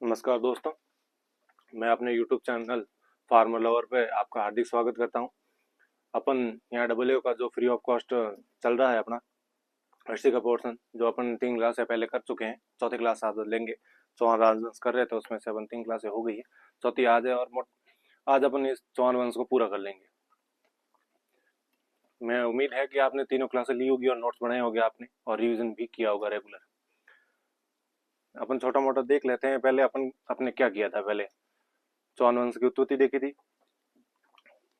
नमस्कार दोस्तों, मैं अपने YouTube चैनल फार्मर लवर पे आपका हार्दिक स्वागत करता हूं। अपन यहाँ डब्ल्यू का जो फ्री ऑफ कॉस्ट चल रहा है अपना हिस्ट्री का पोर्शन जो अपन 3 क्लास से पहले कर चुके हैं। चौथी क्लास आज लेंगे। 54 वंश कर रहे थे, उसमें से अपन 3 क्लासें हो गई है, चौथी आज है। और आज अपन इस 54 वंश को पूरा कर लेंगे। मैं उम्मीद है कि आपने तीनों क्लासें ली होगी और नोट्स बनाए होंगे आपने, और रिविजन भी किया होगा रेगुलर। अपन छोटा मोटा देख लेते हैं। पहले अपने क्या किया था। पहले 54 वंश की उत्पत्ति देखी थी,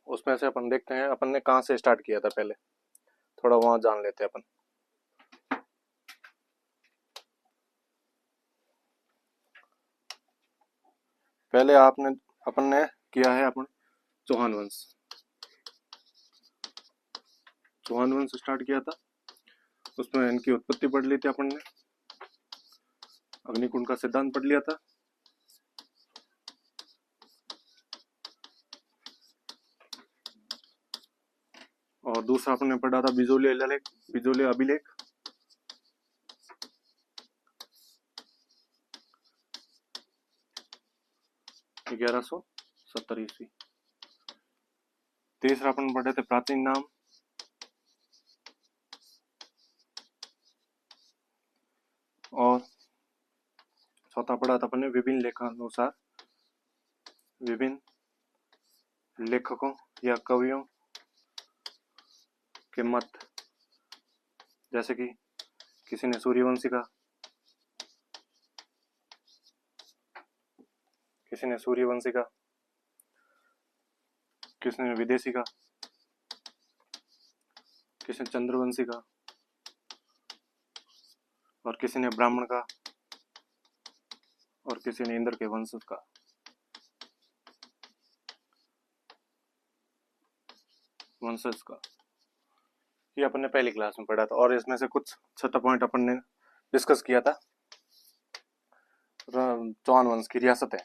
उसमें से अपन देखते हैं अपन ने कहाँ से स्टार्ट किया था। पहले थोड़ा वहां जान लेते हैं अपन। पहले अपन ने किया है अपन चौहान वंश। चौहान वंश स्टार्ट किया था, उसमें इनकी उत्पत्ति पढ़ ली थी अपन ने, अग्निकुंड का सिद्धांत पढ़ लिया था। और दूसरा अपन ने पढ़ा था बिजोली ललेख, बिजोली अभिलेख। ग्यारह सौ 70 ईस्वी। तीसरा अपन पढ़े थे प्राचीन नाम। और चौथा पढ़ा था अपन ने विभिन्न लेखानुसार, विभिन्न लेखकों या कवियों के मत। जैसे कि किसी ने सूर्यवंशी का, किसी ने सूर्यवंशी का, किसी ने विदेशी का, किसी ने चंद्रवंशी का, और किसी ने ब्राह्मण का, और किसी ने इंद्र के वंशज का। ये अपन ने पहली क्लास में पढ़ा था। और इसमें से कुछ छठा पॉइंट अपन ने डिस्कस किया था, चौहान वंश की रियासत है।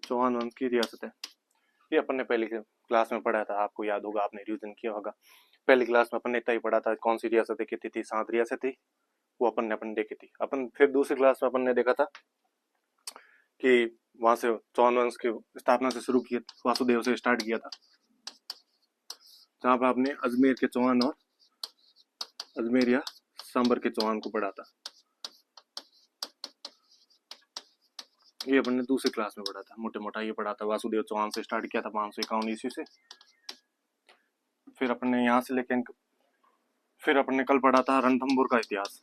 चौहान वंश की रियासत है, ये अपन ने पहली क्लास में पढ़ा था। आपको याद होगा, आपने रिवीजन किया होगा। पहली क्लास में अपन ने इतना ही पढ़ा था। कौन सी रियासतें कितनी थी? 7 रियासत थी, वो अपन देखी थी। अपन फिर दूसरी क्लास में अपन ने देखा था कि वहां से चौहान वंश की स्थापना से शुरू किया, वासुदेव से स्टार्ट किया था, जहां पर आपने अजमेर के चौहान और अजमेर या सांबर के चौहान को पढ़ा था। ये अपन ने दूसरी क्लास में पढ़ा था, मोटे मोटा ये पढ़ा था। वासुदेव चौहान से स्टार्ट किया था 551 ईस्वी से। फिर अपन ने यहाँ से लेके फिर अपन ने कल पढ़ा था रणथंभौर का इतिहास।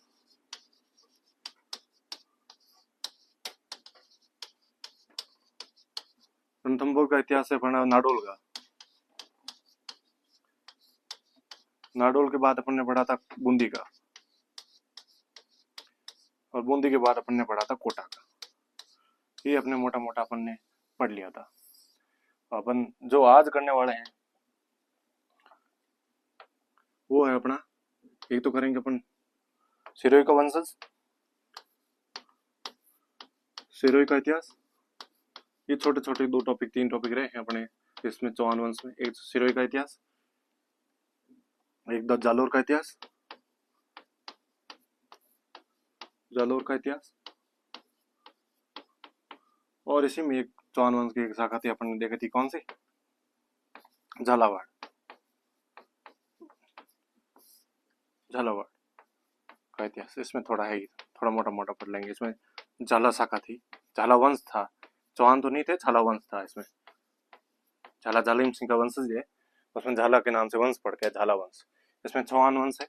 रणथंभौर का इतिहास से पढ़ा नाडोल का। नाडोल के बाद अपन ने पढ़ा था बूंदी का, और बूंदी के बाद अपन ने पढ़ा था कोटा का। ये अपने मोटा मोटा अपन ने पढ़ लिया था। अपन जो आज करने वाले हैं वो है अपना, एक तो करेंगे अपन सिरोही का वंशज, सिरोही का इतिहास। ये छोटे छोटे 2 टॉपिक 3 टॉपिक रहे हैं अपने इसमें चौहान वंश में। एक सिरोही का इतिहास, एक जालोर का इतिहास, जालोर का इतिहास। और इसी में एक चौहान वंश की एक शाखा थी, अपन ने देखी थी, कौन सी? झालावाड़। झालावाड़ का इतिहास इसमें थोड़ा है ही, थोड़ा मोटा मोटा पढ़ लेंगे। इसमें झाला शाखा थी, झाला वंश था, चौहान तो नहीं थे, झाला वंश था। इसमें झाला जालिम सिंह का वंशज है, उसमें झाला के नाम से वंश पड़ गया, झाला वंश। इसमें चौहान वंश है,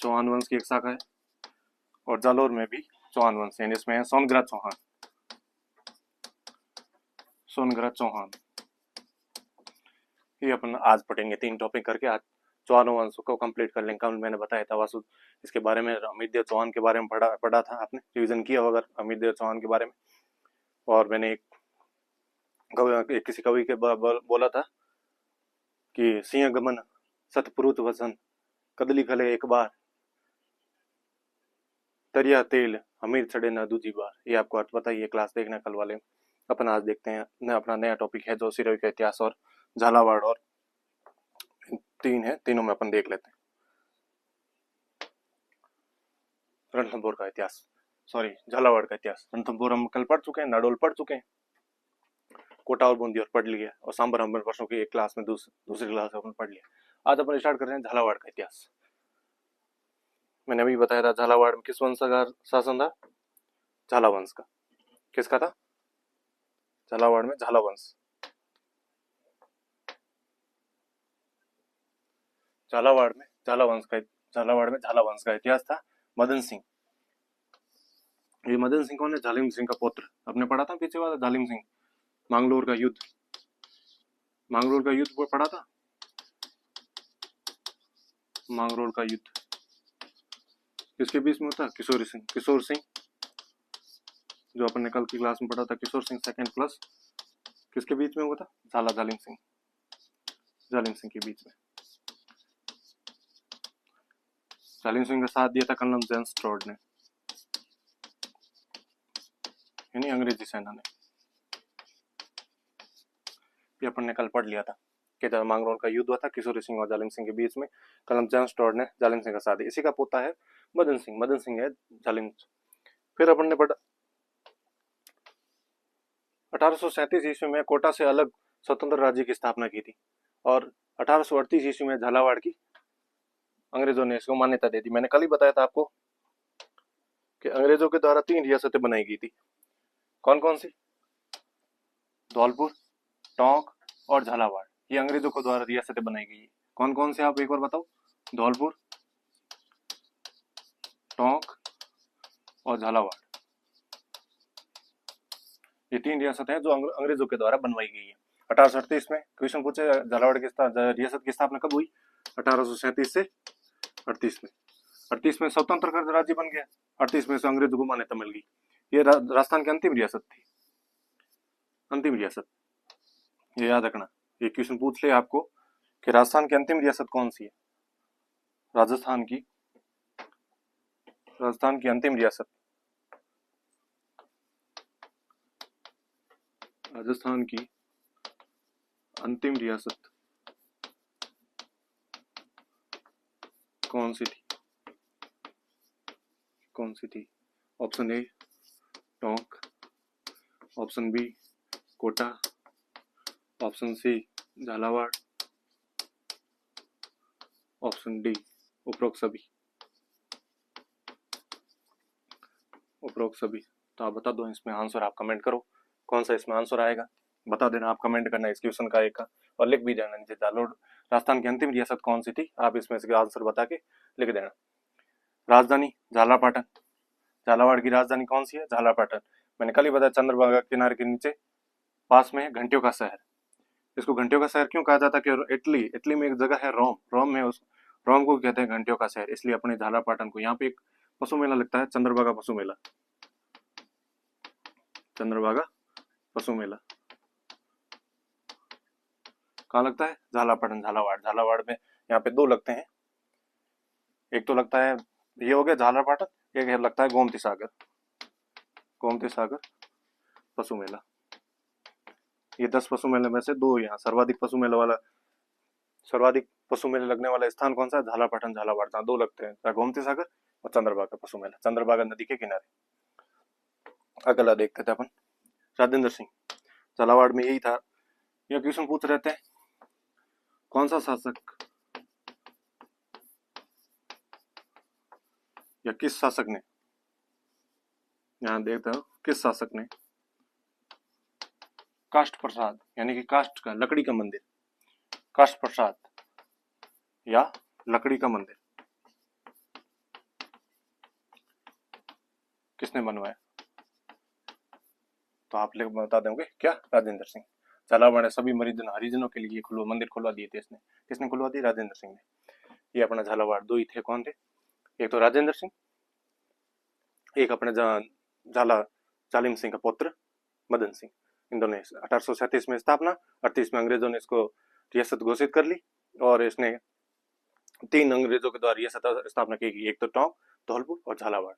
चौहान वंश की एक शाखा है। और जालोर में भी चौहान वंश है, इसमें है सोनग्रा चौहान, सोनग्रा चौहान। ये अपन आज पढ़ेंगे 3 टॉपिक करके। आज चौहान वंश को कंप्लीट कर लेंगे। कल मैंने बताया था वासु इसके बारे में, अमितदेव चौहान के बारे में पढ़ा था। आपने रिवीजन किया होगा अमितदेव चौहान के बारे में। और मैंने एक किसी कवि के बोला था कि सिंह गमन सतपुरुत वसन कदली खले एक बार, तरिया तेल हमीर चढ़े न दूजी बार। ये आपको अर्थ बताइए, क्लास देखना कल वाले। अपन आज देखते हैं अपना नया टॉपिक है जो सिरोही का इतिहास और झालावाड़ और तीन है, तीनों में अपन देख लेते हैं। रणथंभौर का इतिहास, सॉरी झालावाड़ का इतिहास। रणथंभौर हम कल पढ़ चुके हैं, नाडोल पढ़ चुके हैं, कोटा और बूंदी और पढ़ लिया, और सांबर हम वर्षों की एक क्लास में दूसरी क्लास में अपन पढ़ लिया। आज अपन स्टार्ट कर रहे हैं झालावाड़ का इतिहास। मैंने अभी बताया था झालावाड़ में किस वंश का शासन था, झाला वंश का। किसका था? झालावाड़ में झाला वंश। झालावाड़ में झाला वंश का इतिहास था। मदन सिंह, ये मदन सिंह कौन है? झालिम सिंह का पुत्र। आपने पढ़ा था पीछे वाला झालिम सिंह, मांगलोर का युद्ध, वो पढ़ा था। मांगलोर का युद्ध किसके बीच में होता? किशोर सिंह, जो अपन ने कल की क्लास में पढ़ा था, किशोर सिंह सेकंड प्लस किसके बीच में हुआ था? झालिम सिंह के बीच में। झालिम सिंह का साथ दिया था कर्नल जेम्स टॉड ने, यानी अंग्रेजी सेना ने। ये अपन ने कल पढ़ लिया था कि जब मांगरोल का युद्ध हुआ था किशोर सिंह और झालिम सिंह के बीच में, कर्नल जेम्स टॉड ने झालिम सिंह का साथ दिया। इसी का पोता है मदन सिंह है झालिम। फिर अपन ने पढ़ा 1837 ईस्वी में कोटा से अलग स्वतंत्र राज्य की स्थापना की थी, और 1838 ईस्वी में झालावाड़ की अंग्रेजों ने इसको मान्यता दे दी। मैंने कल ही बताया था आपको कि अंग्रेजों के द्वारा 3 रियासतें बनाई गई थी। कौन कौन सी? धौलपुर, टोंक और झालावाड़। ये अंग्रेजों के द्वारा रियासतें बनाई गई है। कौन कौन से? आप एक बार बताओ। धौलपुर, टोंक और झालावाड़, ये 3 रियासतें हैं जो अंग्रेजों के द्वारा बनवाई गई है। 1838 में क्वेश्चन पूछे झालावाड़ की रियासत की स्थापना कब हुई? 1837 से 38 में। 38 में स्वतंत्र कर राज्य बन गया, 38 में से अंग्रेजों को मान्यता मिल गई। ये राजस्थान की अंतिम रियासत थी, अंतिम रियासत। ये याद रखना, ये क्वेश्चन पूछ ले आपको कि राजस्थान की अंतिम रियासत कौन सी है। राजस्थान की अंतिम रियासत, राजस्थान की अंतिम रियासत कौन सी थी? Option A Tonk, option B Kota, option C Jhalawar, option D उपरोक्त सभी। तो आप बता दो इसमें आंसर, आप कमेंट करो कौन सा इसमें आंसर आएगा, बता देना। आप कमेंट करना इस क्वेश्चन का एक का, और लिख भी जाना नीचे राजस्थान की अंतिम रियासत कौन सी थी, आप इसमें से आंसर बता के लिख देना। राजधानी झालापाटन, झालावाड़ की राजधानी कौन सी है? झालापाटन। मैंने कल ही बताया चंद्रभागा किनारे के नीचे पास में है घंटियों का शहर। इसको घंटियों का शहर क्यों कहा जाता है? कि इटली में एक जगह है रोम में, उस रोम को कहते हैं घंटियों का शहर, इसलिए अपने झालापाटन को। यहाँ पे एक पशु मेला लगता है, चंद्रभागा पशु मेला, कहाँ लगता है? झालापाटन, झालावाड़ में। यहाँ पे 2 लगते हैं, एक तो लगता है ये हो गया झालापाटन, एक लगता है गोमती सागर पशु मेला। ये 10 पशु मेले में से 2 यहाँ सर्वाधिक पशु मेले लगने वाला स्थान कौन सा है? झालापाटन, झालावाड़। 2 लगते हैं, गोमती सागर और चंद्रभागा पशु मेला, चंद्रभागा नदी के किनारे। अगला देखते थे अपन, राजेंद्र सिंह। झालावाड़ में यही था। यह क्वेश्चन पूछ रहे थे कौन सा शासक या किस शासक ने, यहां देखते हो किस शासक ने काष्ठ प्रसाद, यानी कि काष्ठ का लकड़ी का मंदिर, काष्ठ प्रसाद या लकड़ी का मंदिर किसने बनवाया? तो आप लोग बता दोगे क्या? राजेंद्र सिंह। झालावाड़ सभी हरिजनों के लिए मंदिर खुलवा दिए थे इसने। किसने खुलवा दिए? राजेंद्र सिंह ने। ये अपना झालावाड़ 2 ही थे। कौन थे? एक तो राजेंद्र सिंह, एक अपने झालिम सिंह का पुत्र मदन सिंह। इन दोनों 1837 में स्थापना, 38 में अंग्रेजों ने इसको रियासत घोषित कर ली, और इसने 3 अंग्रेजों के द्वारा रियासत स्थापना की गई, एक तो टोंक, धौलपुर और झालावाड़।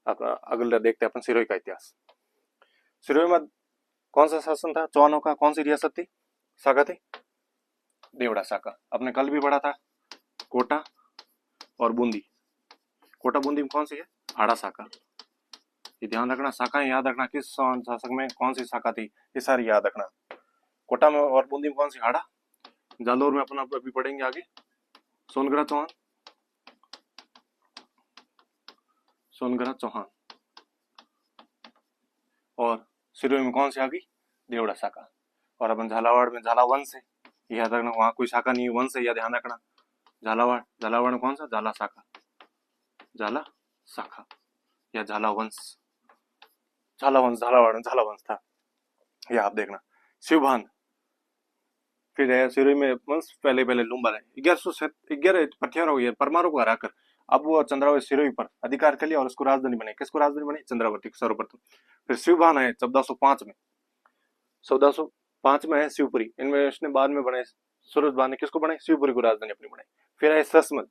अगला देखते हैं अपन सिरोही का इतिहास। सिरोही में कौन सा शासन था? चौहानों का। कौन सी रियासत थी? सागा थी, देवड़ा शाखा। आपने कल भी पढ़ा था कोटा और बूंदी। कोटा बूंदी में कौन सी है? हाड़ा शाखा। ये ध्यान रखना, शाखाएं याद रखना, किस शासक में कौन सी शाखा थी, ये सारी याद रखना। कोटा में और बूंदी में कौन सी? हाड़ा। जालोर में अपना अभी पढ़ेंगे आगे सोनग्रह चौहान। सोनग्रह चौहान। और सिरोही में कौन सी आ गई? देवड़ा शाखा। और अपन झालावाड़ में झाला वंश है, याद रखना, वहां कोई शाखा नहीं है, वंश है, यह ध्यान रखना। झालावाड़, झालावाड़ में कौन सा? झाला शाखा। झाला शाखा या झाला वंश। झाला वंश, झालावाड़ में झाला वंश था, यह आप देखना। शिवभान, फिर है सिरोही में वंश, पहले लुम्बा है। 1111 पठियारों हो गया परमारों को हराकर अब वो चंद्रावती सिरोही पर अधिकार कर लिया और उसको राजधानी बने। किसको राजधानी बनी? चंद्रावती सर्वप्रथम। फिर शिवभान है 1405 में, 1405 में है शिवपुरी। इनमें इसने बाद में बने सूरजभान ने किसको बनाई? शिवपुरी को राजधानी अपनी बनाई। फिर है ससमल,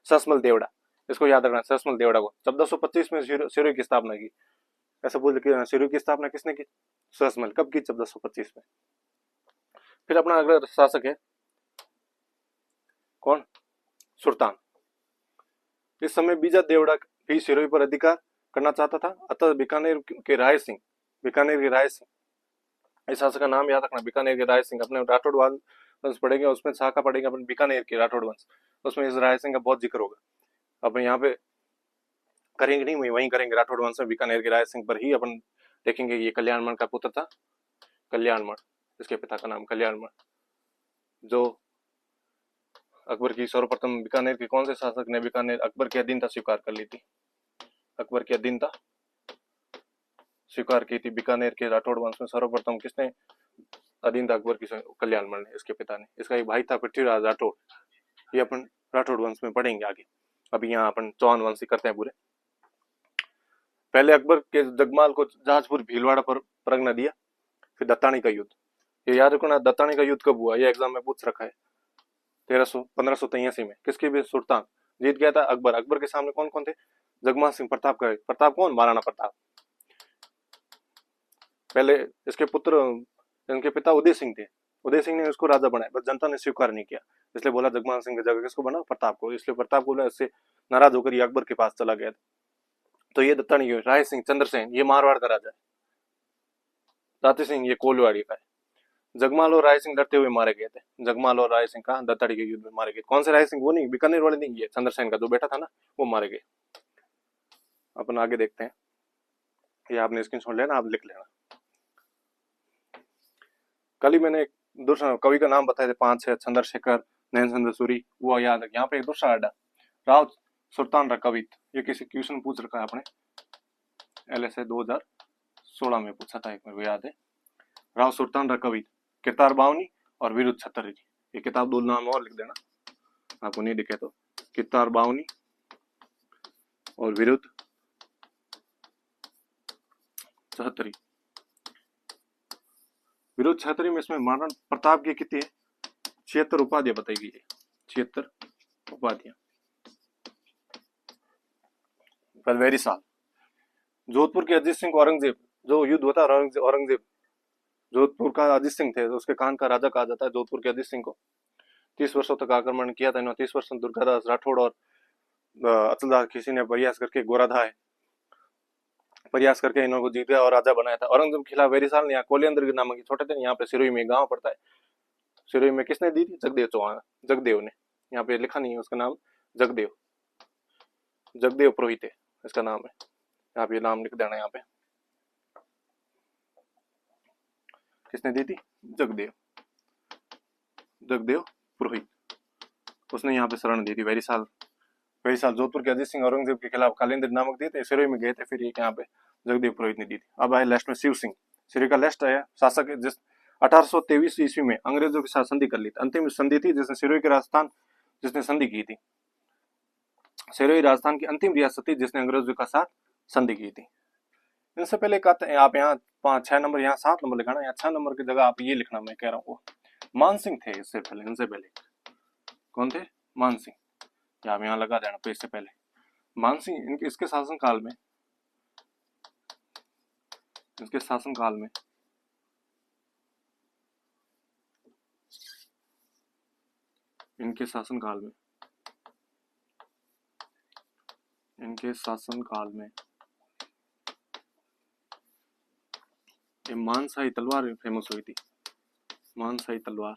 ससमल देवड़ा, इसको याद रखना, ससमल देवड़ा को 1425 में सिरोही की स्थापना की। ऐसा बोल के सिरोही की स्थापना किसने की? ससमल। कब की? 1425 में। फिर अपना अगला शासक है कौन? सुल्तान। इस समय बीजा देवड़ा भी सिरोही पर अधिकार करना चाहता था, अतः बीकानेर के राय सिंह, बीकानेर के राय सिंह, इस शासक का नाम याद रखना, बीकानेर के राय सिंह। अपने राठौड़ वंश पढ़ेंगे, उसमें शाखा पढ़ेंगे अपन बीकानेर के राठौड़ वंश, उसमें इस राय सिंह का बहुत जिक्र होगा। अपन यहाँ पे करेंगे नहीं, वहीं करेंगे राठौड़ वंश में, बीकानेर के राय सिंह पर ही अपन देखेंगे। ये कल्याणमण का पुत्र था, कल्याणमण, इसके पिता का नाम कल्याणमण, जो अकबर की सर्वप्रथम बीकानेर के कौन से शासक ने बीकानेर अकबर की अधीनता स्वीकार कर ली थी? अकबर की अधीनता स्वीकार की थी बीकानेर के राठौड़ वंश में सर्वप्रथम किसने अधीनता अकबर की? कल्याणमल ने, इसके पिता ने। इसका एक भाई था पृथ्वीराज राठौड़, ये अपन राठौड़ वंश में पढ़ेंगे आगे। अभी यहाँ अपन चौहान वंश करते हैं पूरे। पहले अकबर के जगमाल को जहाजपुर भीलवाड़ा पर प्रगना दिया। फिर दत्तानी का युद्ध, ये याद रखना, दत्तानी का युद्ध कब हुआ? ये एग्जाम में पूछ रखा है। 1583 में। किसके भी? सुल्तान जीत गया था अकबर। अकबर के सामने कौन कौन थे? जगमाल सिंह, प्रताप का, प्रताप कौन? महाराणा प्रताप। पहले इसके पुत्र, इनके पिता उदय सिंह थे, उदय सिंह ने उसको राजा बनाया, बस जनता ने स्वीकार नहीं किया, इसलिए बोला जगमाल सिंह की जगह किसको बना? प्रताप को। इसलिए प्रताप को इससे नाराज होकर ये अकबर के पास चला गया था। तो ये दत्तानी है। राय सिंह चंद्रसेन, ये मारवाड़ का राजा है। दाती सिंह, ये कोलवाड़ी का है। जगमाल और राय सिंह लड़ते हुए मारे गए थे। जगमाल और राय सिंह का दत्ताड़ी के युद्ध में मारे गए। कौन से राय सिंह? वो नहीं, बीकानेर वाले नहीं, ये चंद्रसेन का जो बेटा था ना, वो मारे गए। अपन आगे देखते हैं, ये आपने स्क्रीनशॉट लेना, आप लिख लेना। कल ही मैंने एक दूसरा कवि का नाम बताए थे 5-6, चंद्रशेखर, नैनचंद्र सूरी, वो याद है। यहाँ पे एक दूसरा अड्डा, राव सुल्तान रकवित, ये किसी क्वेश्चन पूछ रखा है अपने LSA 2016 में पूछा था एक, मेरे को याद है। राव सुल्तान रकवित, किरतार बावनी और विरुद्ध छतरी। ये किताब दो नाम और लिख देना, आपको नहीं दिखे तो। किरतार बावनी और विरुद्ध छतरी। विरुद्ध छतरी में इसमें महाराणा प्रताप की कितनी है? 76 उपाधियां बताई गई है, 76 उपाधियां। पलवेरी साल, जोधपुर के अजीत सिंह को औरंगजेब, जो युद्ध होता है औरंगजेब, जोधपुर का अजीत सिंह थे, उसके खान का राजा कहा जाता है जोधपुर के अजीत सिंह को। 30 वर्षों तक आक्रमण किया था इन्होंने। 30 वर्ष दुर्गादास राठौड़ और अचलदास किसी ने प्रयास करके, गोराधा है, प्रयास करके इन्हों को जीत गया और राजा बनाया था। औरंगजेब खिलाफ वेरीसाल ने, यहाँ कोलियंद्र के नाम की छोटे थे, यहाँ पे सिरोही में गांव पड़ता है। सिरोही में किसने दी थी? जगदेव चौहान, जगदेव ने। यहाँ पे लिखा नहीं है उसका नाम, जगदेव, जगदेव पुरोहित है इसका नाम है। आप ये नाम लिख देना यहाँ पे, किसने दी थी? जगदेव, जगदेव पुरोहित, उसने यहाँ पे शरण दी थी। वेरीसाल जोधपुर के अजीत सिंह औरंगजेब के खिलाफ कालिंद्र नामक दिए थे, सिरोही में गए थे, फिर ये यहाँ पे जगदेव पुरोहित ने दी थी। अब आए लास्ट में शिव सिंह, सिरोही का लास्ट आया शासक, जिस 1823 ईस्वी में अंग्रेजों के साथ संधि कर ली थी। अंतिम संधि थी जिसने सिरोही के राजस्थान, जिसने संधि की थी। सिरोही राजस्थान की अंतिम रियासत थी जिसने अंग्रेजों का साथ संधि की थी। इनसे पहले आप यहाँ 5-6 नंबर, यहाँ 7 नंबर लिखाना, यहाँ 6 नंबर की जगह आप ये लिखना, मैं कह रहा हूँ मानसिंह थे इससे पहले। इनसे पहले कौन थे? मानसिंह, आप यहाँ लगा देना। तो इससे पहले मानसिंह, इनके इसके शासनकाल में, इसके शासनकाल में इनके शासनकाल में ये मानसाई तलवार फेमस हुई थी। मानसाई तलवार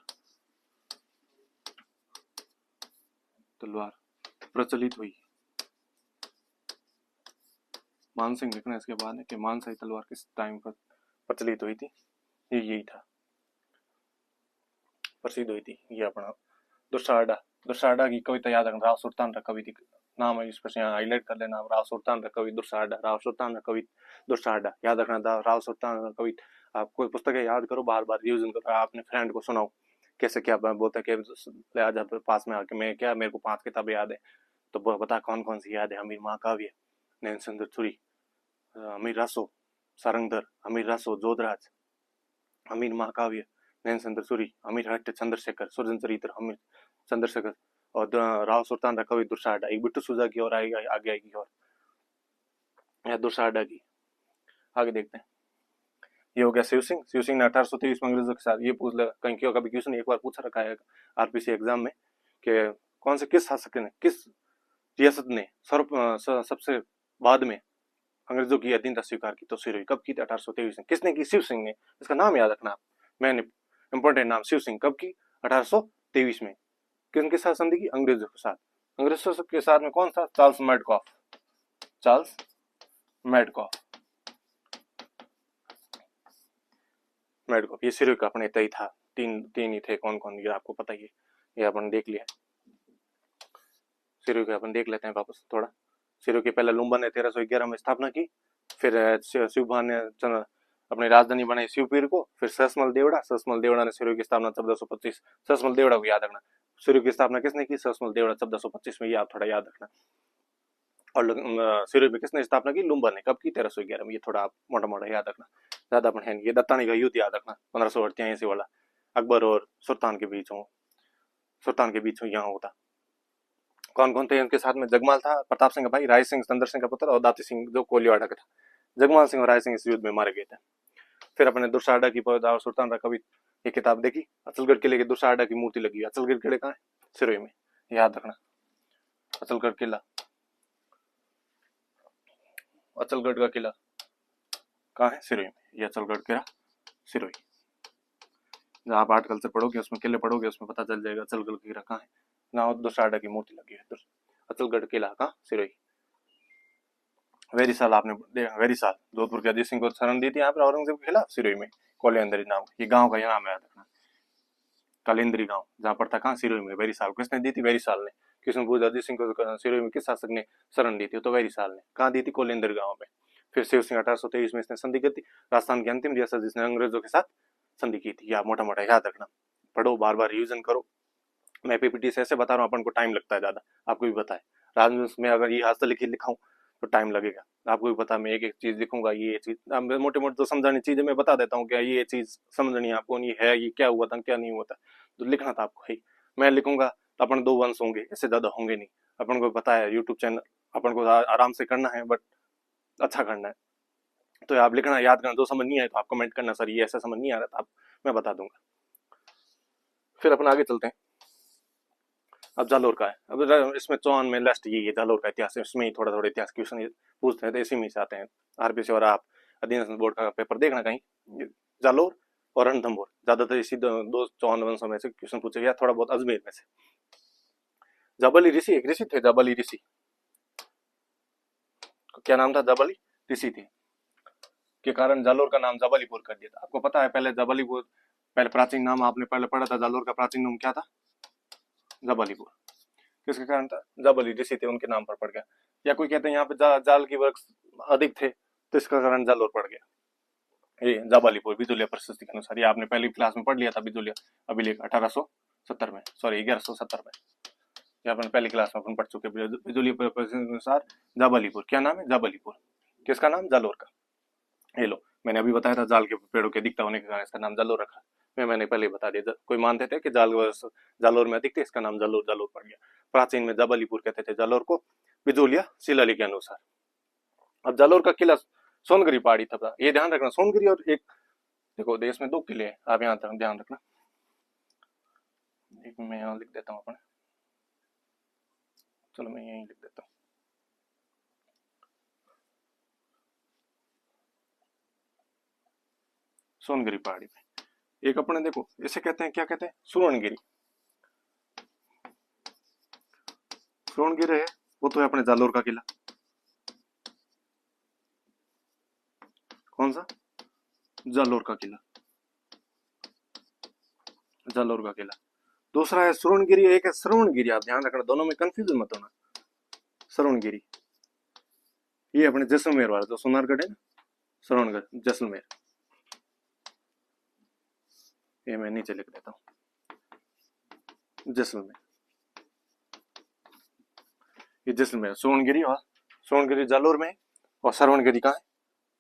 प्रचलित हुई। मानसिंह लिखना इसके बाद है कि मानसाई तलवार किस टाइम पर प्रचलित हुई थी, ये यही था, प्रसिद्ध हुई थी। ये अपना दुर्साडा की कविता याद रखना। राव सुल्तान का कवि नाम है, इस पर यहाँ हाईलाइट कर लेना। राव सुल्तान का कवि दुर्साडा, राव सुल्तान का कवि दुर्साडा याद रखना था। राव सुल्तान का कवि, आप कोई पुस्तकें याद करो, बार बार रिविजन करो, आपने फ्रेंड को सुनाओ कैसे क्या बोलता है कि आज पास में आके मैं क्या मेरे को 5 किताबें याद है, तो बता कौन कौन सी याद है। अमीर महाकाव्य, नैनचंद्र थुरी, अमीर रासो सारंगधर, अमीर रासो जोधराज, अमीर महाकाव्य नैनचंद्र सूरी, अमीर हट्ट चंद्रशेखर, सुरजन चरित्र अमीर चंद्रशेखर, और राव सुल्तान का कवि दुर्साडा। एक बिट्टू सुजा की और आगे आएगी और या दुर्साडा की आगे देखते हैं। ये हो गया शिव सिंह ने 1823 में अंग्रेजों के साथ, ये पूछ लगा कहीं क्यों, कभी क्वेश्चन एक बार पूछा रखा है आरपीसी एग्जाम में कि कौन से किस शासक ने, किस रियासत ने सबसे बाद में अंग्रेजों की अधीनता स्वीकार की, तो शुरू कब की थी? 1823 में। किसने की? शिव सिंह ने। इसका नाम याद रखना आप, मैंने इंपॉर्टेंट नाम, शिव सिंह। कब की? 1823 में। किनके साथ संधि की? अंग्रेजों के साथ। अंग्रेजों के साथ में कौन था? चार्ल्स मैडकॉफ। ये शुरू का अपने तय था। तीन ही थे, कौन कौन, ये आपको पता ही है, ये अपन देख लिया। शुरू के अपन देख लेते हैं वापस थोड़ा। शुरू के पहले लुम्बन ने 1311 में स्थापना की, फिर शिवभान ने अपनी राजधानी बनाई शिवपीर को, फिर ससमल देवड़ा ने शुरू की स्थापना 1425। ससमल देवड़ा को याद रखना। शुरू की स्थापना किसने की? ससमल देवड़ा 1425 में, ये आप थोड़ा याद रखना। और शुरू में किसने स्थापना की? लुम्बन ने। कब की? 1311 में। ये थोड़ा आप मोटा मोटा याद रखना, ज्यादा अपन है नहीं। ये दत्तानी का युद्ध याद रखना, 1588 वाला, अकबर और सुल्तान के बीच यहाँ होता। कौन कौन थे उनके साथ में? जगमाल था, प्रताप सिंह का भाई, राय सिंह सुंदर सिंह का पुत्र, और दाती सिंह जो कोलियावाड़ा का था। जगमाल सिंह और राय सिंह इस युद्ध में मारे गए थे। फिर अपने दुर्साडा की और सुल्तान का कवि ये किताब देखी। अचलगढ़ किले के दुर्साडा की मूर्ति लगी है। अचलगढ़ किले कहाँ है? सिरोही में, याद रखना। अचलगढ़ का किला कहाँ है? सिरोही में। ये अचलगढ़ किला सिरोही। जहाँ आप आर्ट कल्चर पढ़ोगे उसमें किले पढ़ोगे उसमें पता चल जाएगा अचलगढ़ किला कहाँ है। ना दुर्साडा की मूर्ति लगी है। अचलगढ़ किला कहाँ? सिरोही। वेरीसाल आपने देखा, वेरीसाल जोधपुर के अजीत सिंह को शरण दी थी यहाँ पर औरंगजेब के खिलाफ, सिरोही में। कोलियंदरी नाम, ये गांव का नाम याद रखना, कालिंद्री गांव, जहाँ पड़ता कहाँ? सिरोही में। वेरीसाल किसने दी थी? वेरीसाल ने। कृष्णभूज अजीत सिंह को सिरोही में किस शासक ने शरण दी थी? तो वेरीसाल ने। कहाँ दी थी? कोलिंदरी गांव में। फिर शिव सिंह 1823 में इसने संधि की थी, राजस्थान की अंतिम रियासत जिसने अंग्रेजों के साथ संधि की थी। या मोटा मोटा याद रखना, पढ़ो, बार बार रिविजन करो। मैं पीपीटी से ऐसे बता रहा हूँ, अपन को टाइम लगता है ज्यादा, आपको भी पता है। राजवंश में अगर ये हस्तलिखित लिखाऊं तो टाइम लगेगा, आपको भी पता। मैं एक एक चीज लिखूंगा, ये चीज मोटे मोटे तो समझानी चीजें मैं बता देता हूँ, क्या ये चीज समझनी है आपको, ये है, ये क्या हुआ था, क्या नहीं हुआ था, तो लिखना था आपको ही। मैं लिखूंगा तो अपन 2 वंश होंगे, इससे ज्यादा होंगे नहीं। अपन को पता है यूट्यूब चैनल अपन को आराम से करना है, बट अच्छा करना है। तो आप लिखना याद करना, जो समझ नहीं आए तो आप कमेंट करना, सर ये ऐसा समझ नहीं आ रहा था, आप मैं बता दूंगा। फिर अपन आगे चलते हैं। अब जालोर का है। अब इसमें चौहान में लास्ट ये जालोर का इतिहास है, इसमें ही थोड़ा इतिहास क्वेश्चन पूछते हैं, तो इसी में से आते हैं आरपीसी। और आप अधीन बोर्ड का पेपर देखना कहीं, जालोर और रणथंभौर ज्यादातर इसी दो चौहान वंशों में से क्वेश्चन पूछे गया, थोड़ा बहुत अजमेर में से। जाबली ऋषि, एक ऋषि थे जाबली ऋषि, क्या नाम था? जाबली ऋषि थे, के कारण जालोर का नाम जाबलीपुर कर दिया था। आपको पता है पहले जाबलीपुर, पहले प्राचीन नाम आपने पहले पढ़ा था, जालोर का प्राचीन नाम क्या था? जाबलीपुर। किसके कारण था? जाबली ऋषि थे, उनके नाम पर पड़ गया। या कोई कहते हैं यहाँ पे जाल की वृक्ष अधिक थे तो इसका कारण जालोर पड़ गया। ये जाबालीपुर बिजुलिया प्रशस्ति के अनुसार, ये आपने पहली क्लास में पढ़ लिया था, बिजुलिया अभिलेख 1870 में, सॉरी 1170 में, ये अपन पहली क्लास में अपन पढ़ चुके। बिजुलिया प्रशस्ति के अनुसार जाबालीपुर, क्या नाम है? जाबालीपुर। किसका नाम? जालोर का। ये लो, मैंने अभी बताया था जाल के पेड़ों के दिखता होने के कारण इसका नाम जालोर रखा, मैंने पहले बता दिया। कोई मानते थे कि जालोर में अधिक थे, इसका नाम जालोर पड़ गया। प्राचीन में जाबालीपुर कहते थे जालोर को, बिजुलिया शिलालेख के अनुसार। अब जालोर का किला सोनगिरी पहाड़ी था, ये ध्यान रखना। सोनगिरी और एक देखो, देश में 2 किले हैं, आप यहाँ ध्यान रखना। एक मैं यहाँ लिख देता हूँ अपन, चलो मैं यहीं लिख देता हूँ। सोनगिरी पहाड़ी पे एक अपने देखो इसे कहते हैं, क्या कहते हैं, सुरणगिरी। सुरणगिरी है वो तो है अपने जालोर का किला। कौन सा? जालोर का किला, जालोर का किला। दूसरा है सुरणगिरी, एक है श्रवणगिरी। आप ध्यान रखना, दोनों में कंफ्यूजन मत होना। श्रवणगिरी ये अपने जैसलमेर वाला जो सोनारगढ़ है ना, श्रवणगढ़ जैसलमेर। ये मैं नीचे लिख देता हूँ, जैसलमेर। ये जैसलमेर, सोनगिरी और सोनगिरी जालोर में, और श्रवणगिरी कहाँ है?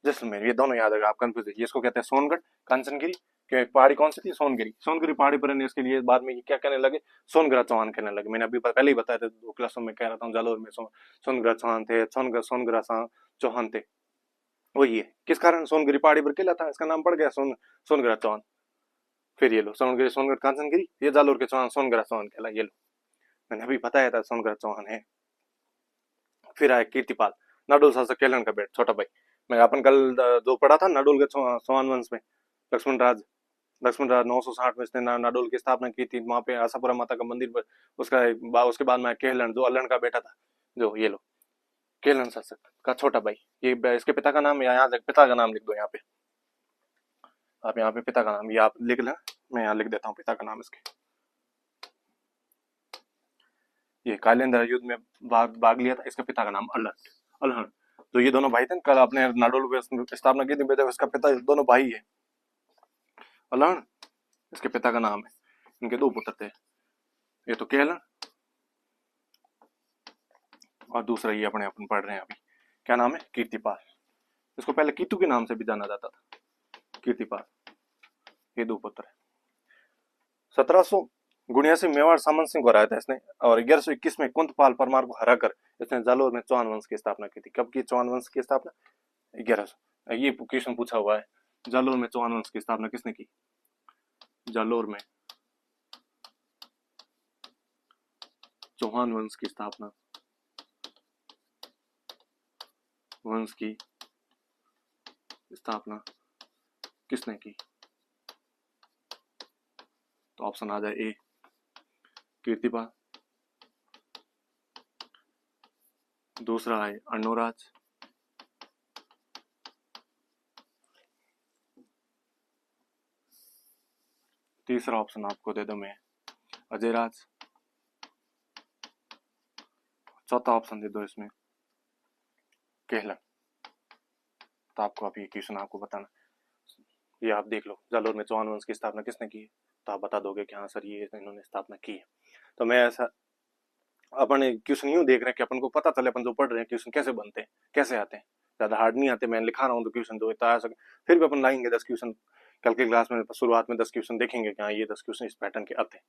जैसलमेर। ये दोनों याद रखा, आप कंफ्यूज है। इसको कहते हैं सोनगढ़, कांचनगिरी। कि पहाड़ी कौन सी थी? सोनगिरी। सोनगिरी पहाड़ी पर इसके लिए बाद में क्या कहने लगे? सोनग्रह चौहान कहने लगे। मैंने अभी पहले ही बताया था, 2 क्लासों में कह रहा था, जालोर में सोनग्रह चौहान थे, सोनग्रह चौहान थे। वही है। किस कारण सोनगिरी पहाड़ी पर किला था, इसका नाम पड़ गया सोनग्रह चौहान। फिर ये लो, सोनगिरी, सोनगढ़, कांचनगिरी, ये जालोर के चौहान सोनग्रह चौहान कहला। ये लो, मैंने अभी बताया था सोनग्रह चौहान है। फिर आया कीर्तिपाल, नाडोल शासक केलन का बेटा, छोटा भाई। मैं अपन कल जो पढ़ा था नाडोल के चौहान वंश में, लक्ष्मण राज 960 में इसने नाडोल की स्थापना की थी। वहां पे आशापुरा माता का मंदिर पर उसके बाद में केहलन, जो अल्हड़ का बेटा था, जो ये लो केहलन शासक का छोटा भाई। ये इसके पिता का नाम यहाँ, पिता का नाम लिख दो यहाँ पे। आप यहाँ पे पिता का नाम ये आप लिख लें, मैं यहाँ लिख देता हूँ पिता का नाम इसके। ये कालिंदा युद्ध में भाग लिया था, इसका पिता का नाम अल्हड़। तो ये दोनों भाई थे, कल आपने नाडोल की स्थापना की थी, इसका पिता, दोनों भाई है अल्हड़, इसके पिता का नाम है। इनके 2 पुत्र थे, ये तो केहलन और दूसरा ये अपने अपन पढ़ रहे हैं अभी, क्या नाम है? कीर्तिपाल। इसको पहले कीतू के नाम से भी जाना जाता था, कीर्तिपाल। ये 2 पुत्र है। 1779 मेवाड़ सामंत सिंह को हराया था इसने, और 1121 में कुंतपाल परमार को हराकर इसने जालोर में चौहान वंश की स्थापना की थी। कब की चौहान वंश की स्थापना? 1100। ये क्वेश्चन पूछा हुआ है, जालोर में चौहान वंश की स्थापना किसने की? जालोर में चौहान वंश की स्थापना, वंश की स्थापना किसने की? तो ऑप्शन आ जाए ए, कीर्तिपाल। दूसरा है अर्णोराज। तीसरा ऑप्शन आपको दे दूं मैं, अजयराज। चौथा ऑप्शन दे दो इसमें, केहलन। तो आपको अभी क्वेश्चन आपको बताना, ये आप देख लो, जालोर में चौहान वंश की स्थापना किसने की है, तो आप बता दोगे कि हाँ सर ये इन्होंने स्थापना की है। तो मैं ऐसा, अपन क्वेश्चन यूं देख रहे हैं कि अपन को पता चले अपन जो पढ़ रहे हैं क्वेश्चन कैसे बनते हैं, कैसे आते हैं। ज्यादा हार्ड नहीं आते, मैं लिखा रहा हूँ तो क्वेश्चन जो इतना आ सके। फिर भी अपन लाएंगे 10 क्वेश्चन कल के क्लास में, शुरुआत में 10 क्वेश्चन देखेंगे कि हाँ ये 10 क्वेश्चन इस पैटर्न के आते हैं।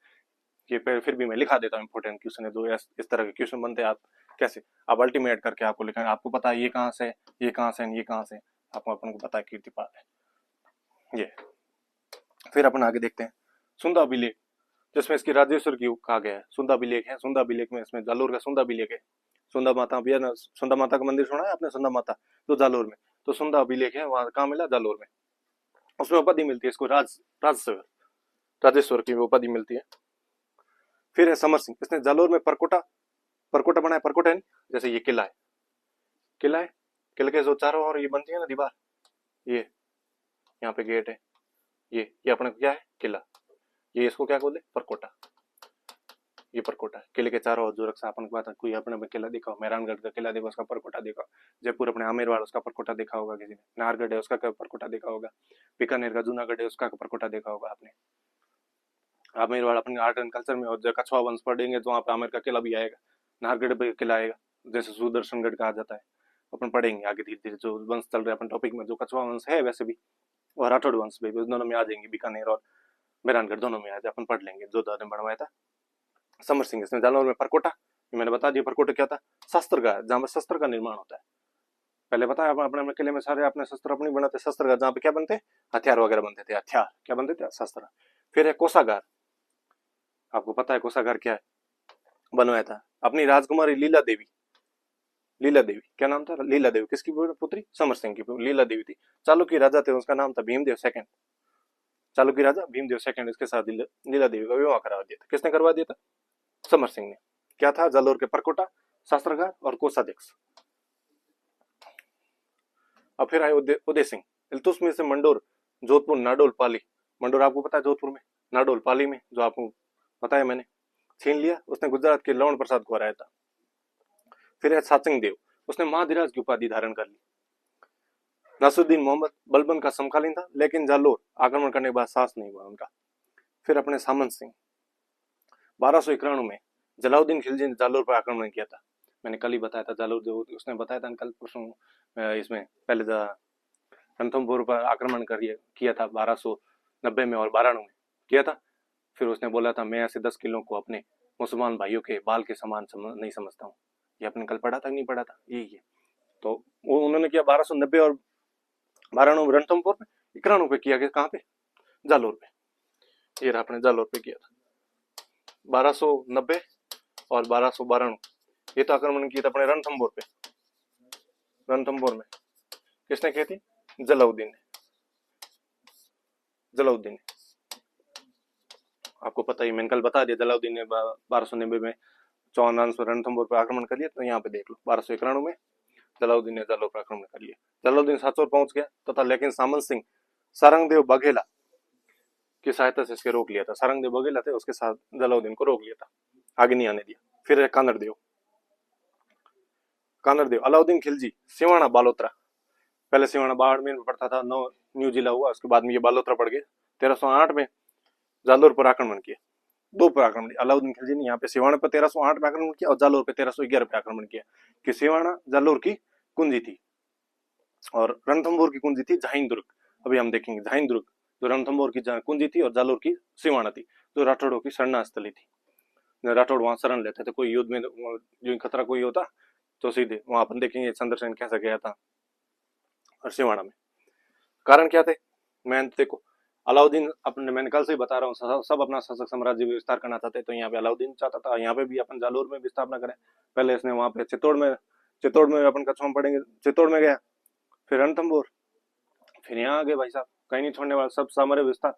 ये फिर भी मैं लिखा देता हूँ इंपॉर्टेंट क्वेश्चन है जो इस तरह के क्वेश्चन बनते हैं। आप कैसे, आप अल्टीमेट करके आपको लिखेंगे, आपको पता है ये कहाँ से, ये कहाँ से, ये कहाँ से, आपको अपन को पता है कीर्तिपाल है ये। फिर अपन आगे देखते हैं सुंदा अभिलेख, जिसमें इसकी राजेश्वर की कहा गया है। सुंदा अभिलेख है, सुंदा अभिलेख में इसमें जालोर का सुंदा अभिलेख है। सुंदा माता, भैया ना सुंदा माता का मंदिर सुना है आपने? सुंदा माता तो जालोर में, तो सुंदा अभिलेख है वहां कहाँ मिला? जालोर में। उसमें उपाधि मिलती है इसको राजेश्वर की उपाधि मिलती है। फिर है समर सिंह, इसने जालोर में परकोटा बनाया। परकोटा है जैसे ये किला है, किला है, किले के जो चारों ओर ये बनती है ना दीवार, ये यहाँ पे गेट है, ये अपने क्या है? किला। ये इसको क्या बोले? परकोटा। ये परकोटा है। किले के चारों ओर जो रक्षा अपन को कोई अपने किला देखा हो, मेहरानगढ़ का किला देखा, उसका परकोटा देखा। जयपुर अपने आमेरवाड़, उसका परकोटा देखा होगा किसी ने। नाहरगढ़ है, उसका परकोटा देखा होगा। बीकानेर का जूनागढ़ है, उसका परकोटा देखा होगा आपने। आमेरवाड़ अपने आर्ट एंड कल्चर में, और जब कछुआ वंश पढ़ेंगे तो वहाँ पे आमेर का किला भी आएगा, नाहरगढ़ पे किला आएगा, जैसे सुदर्शनगढ़ कहा जाता है। अपन पढ़ेंगे आगे धीरे धीरे जो वंश चल रहे हैं अपन टॉपिक में, जो कछुआ वंश है वैसे भी, और राठौड़ वंश भी, दोनों में आ जाएंगे। बीकानेर और मेहरानगढ़ दोनों में आ जाए, अपन पढ़ लेंगे। जो दादा ने बनवाया था समर सिंह, इसने जालोर में परकोटा, मैंने बता दिया परकोटा क्या था? शस्त्र का, जहाँ पे शस्त्र का निर्माण होता है। पहले बताया अपने किले में सारे अपने शस्त्र अपने बनाते, शस्त्र का जहाँ पे क्या बनते, हथियार वगैरह बनते थे। हथियार क्या बनते थे? शस्त्र। फिर है कोषागार, आपको पता है कोषागार क्या है? बनवाया था अपनी राजकुमारी लीला देवी, लीला देवी क्या नाम था, लीला देवी किसकी पुत्री, समर सिंह की लीला देवी थी। चालुक्य राजा थे, उसका नाम था भीमदेव सेकंड, चालुक्य राजा भीमदेव सेकंड, इसके साथ लीला देवी का विवाह करवा दिया था। किसने करवा दिया था, समर सिंह ने। क्या था, जालोर के परकोटा, शास्त्रागार और कोषाध्यक्ष। अब फिर आए उदय सिंह, इल्तुतमिश से मंडोर, जोधपुर, नाडोल, पाली। मंडोर आपको पता है जोधपुर में, नाडोल पाली में, जो आपको पता है मैंने छीन लिया। उसने गुजरात के लवण प्रसाद को हराया था। फिर है साचिंग देव, उसने महाधिराज की उपाधि धारण कर ली। नसरुद्दीन मोहम्मद बलबन का समकालीन था, लेकिन जालोर आक्रमण करने के बाद साहस नहीं हुआ उनका। फिर अपने सामंत सिंह, 1291 में जलाउद्दीन खिलजी ने जालोर पर आक्रमण किया था। मैंने कल ही बताया था, जालोर जो उसने बताया था कल परसों इसमें, पहले रणथंभौर पर आक्रमण किया था 1290 में और 92 में किया था। फिर उसने बोला था, मैं ऐसे 10 किलों को अपने मुसलमान भाइयों के बाल के समान नहीं समझता हूँ। ये अपने कल पढ़ा था नहीं पढ़ा था, यही है। तो वो उन्होंने किया 1290 और 92 रणथंभौर में, 91 पे किया, कहाँ पे, जालोर पे। ये आपने जालोर पे किया था 1290 और 1292, ये तो आक्रमण किया था अपने रणथंभौर पे। रणथंभौर में किसने की थी, जलाउद्दीन ने, जलाउद्दीन ने, आपको पता ही, मैंने कल बता दिया। जलाउद्दीन ने 1290 में 54 रणथंभौर पर आक्रमण कर लिया। तो यहाँ पे देख लो 1291 में जलाउद्दीन ने जालोर पर आक्रमण कर लिया। जलाउद्दीन साचौर पहुंच गया तथा लेकिन सामंत सिंह सारंगदेव बघेला की सहायता से इसके रोक लिया था। सारंगदेव बघेला थे, उसके साथ जलाउद्दीन को रोक लिया था, आगे नहीं आने दिया। फिर है कानरदेव, कानरदेव अलाउद्दीन खिलजी, सिवाना बालोतरा। पहले सिवाना बाड़मेर में पड़ता था, न्यू जिला हुआ, उसके बाद में ये बालोतरा पड़ गया। 1308 में जालोर पर आक्रमण किया, दो पर आक्रमण किया अलाउद्दीन खिलजी ने। यहाँ पे सिवाना पर 1308 में आक्रमण किया और जालोर पे 1311 पे आक्रमण किया। कि सिवाना जालोर की कुंजी थी और रणथंभौर की कुंजी थी जहाइन दुर्ग। अभी हम देखेंगे जहाइन दुर्ग, जो रणथंभौर की कुंजी थी और जालोर की सिवाना थी, जो राठौड़ों की शरणा स्थली थी। राठौड़ वहां शरण लेते थे, कोई युद्ध में जो खतरा कोई होता तो सीधे वहां अपन देखेंगे चंद्रसेन कैसा गया था और सिवाना में। कारण क्या थे, मैं देखो अलाउद्दीन अपने, मैंने कल से ही बता रहा हूँ, सब अपना शासक साम्राज्य विस्तार करना चाहते। तो यहाँ पे अलाउद्दीन चाहता था यहाँ पे भी अपन जालोर में भी स्थापना करें। पहले इसने वहां पे चित्तौड़ में अपन कछुआ पढ़ेंगे, चित्तौड़ में गया, फिर रणथंभौर, फिर यहाँ आ गए भाई साहब, कहीं नहीं छोड़ने वाला, सब सामरिक विस्तार।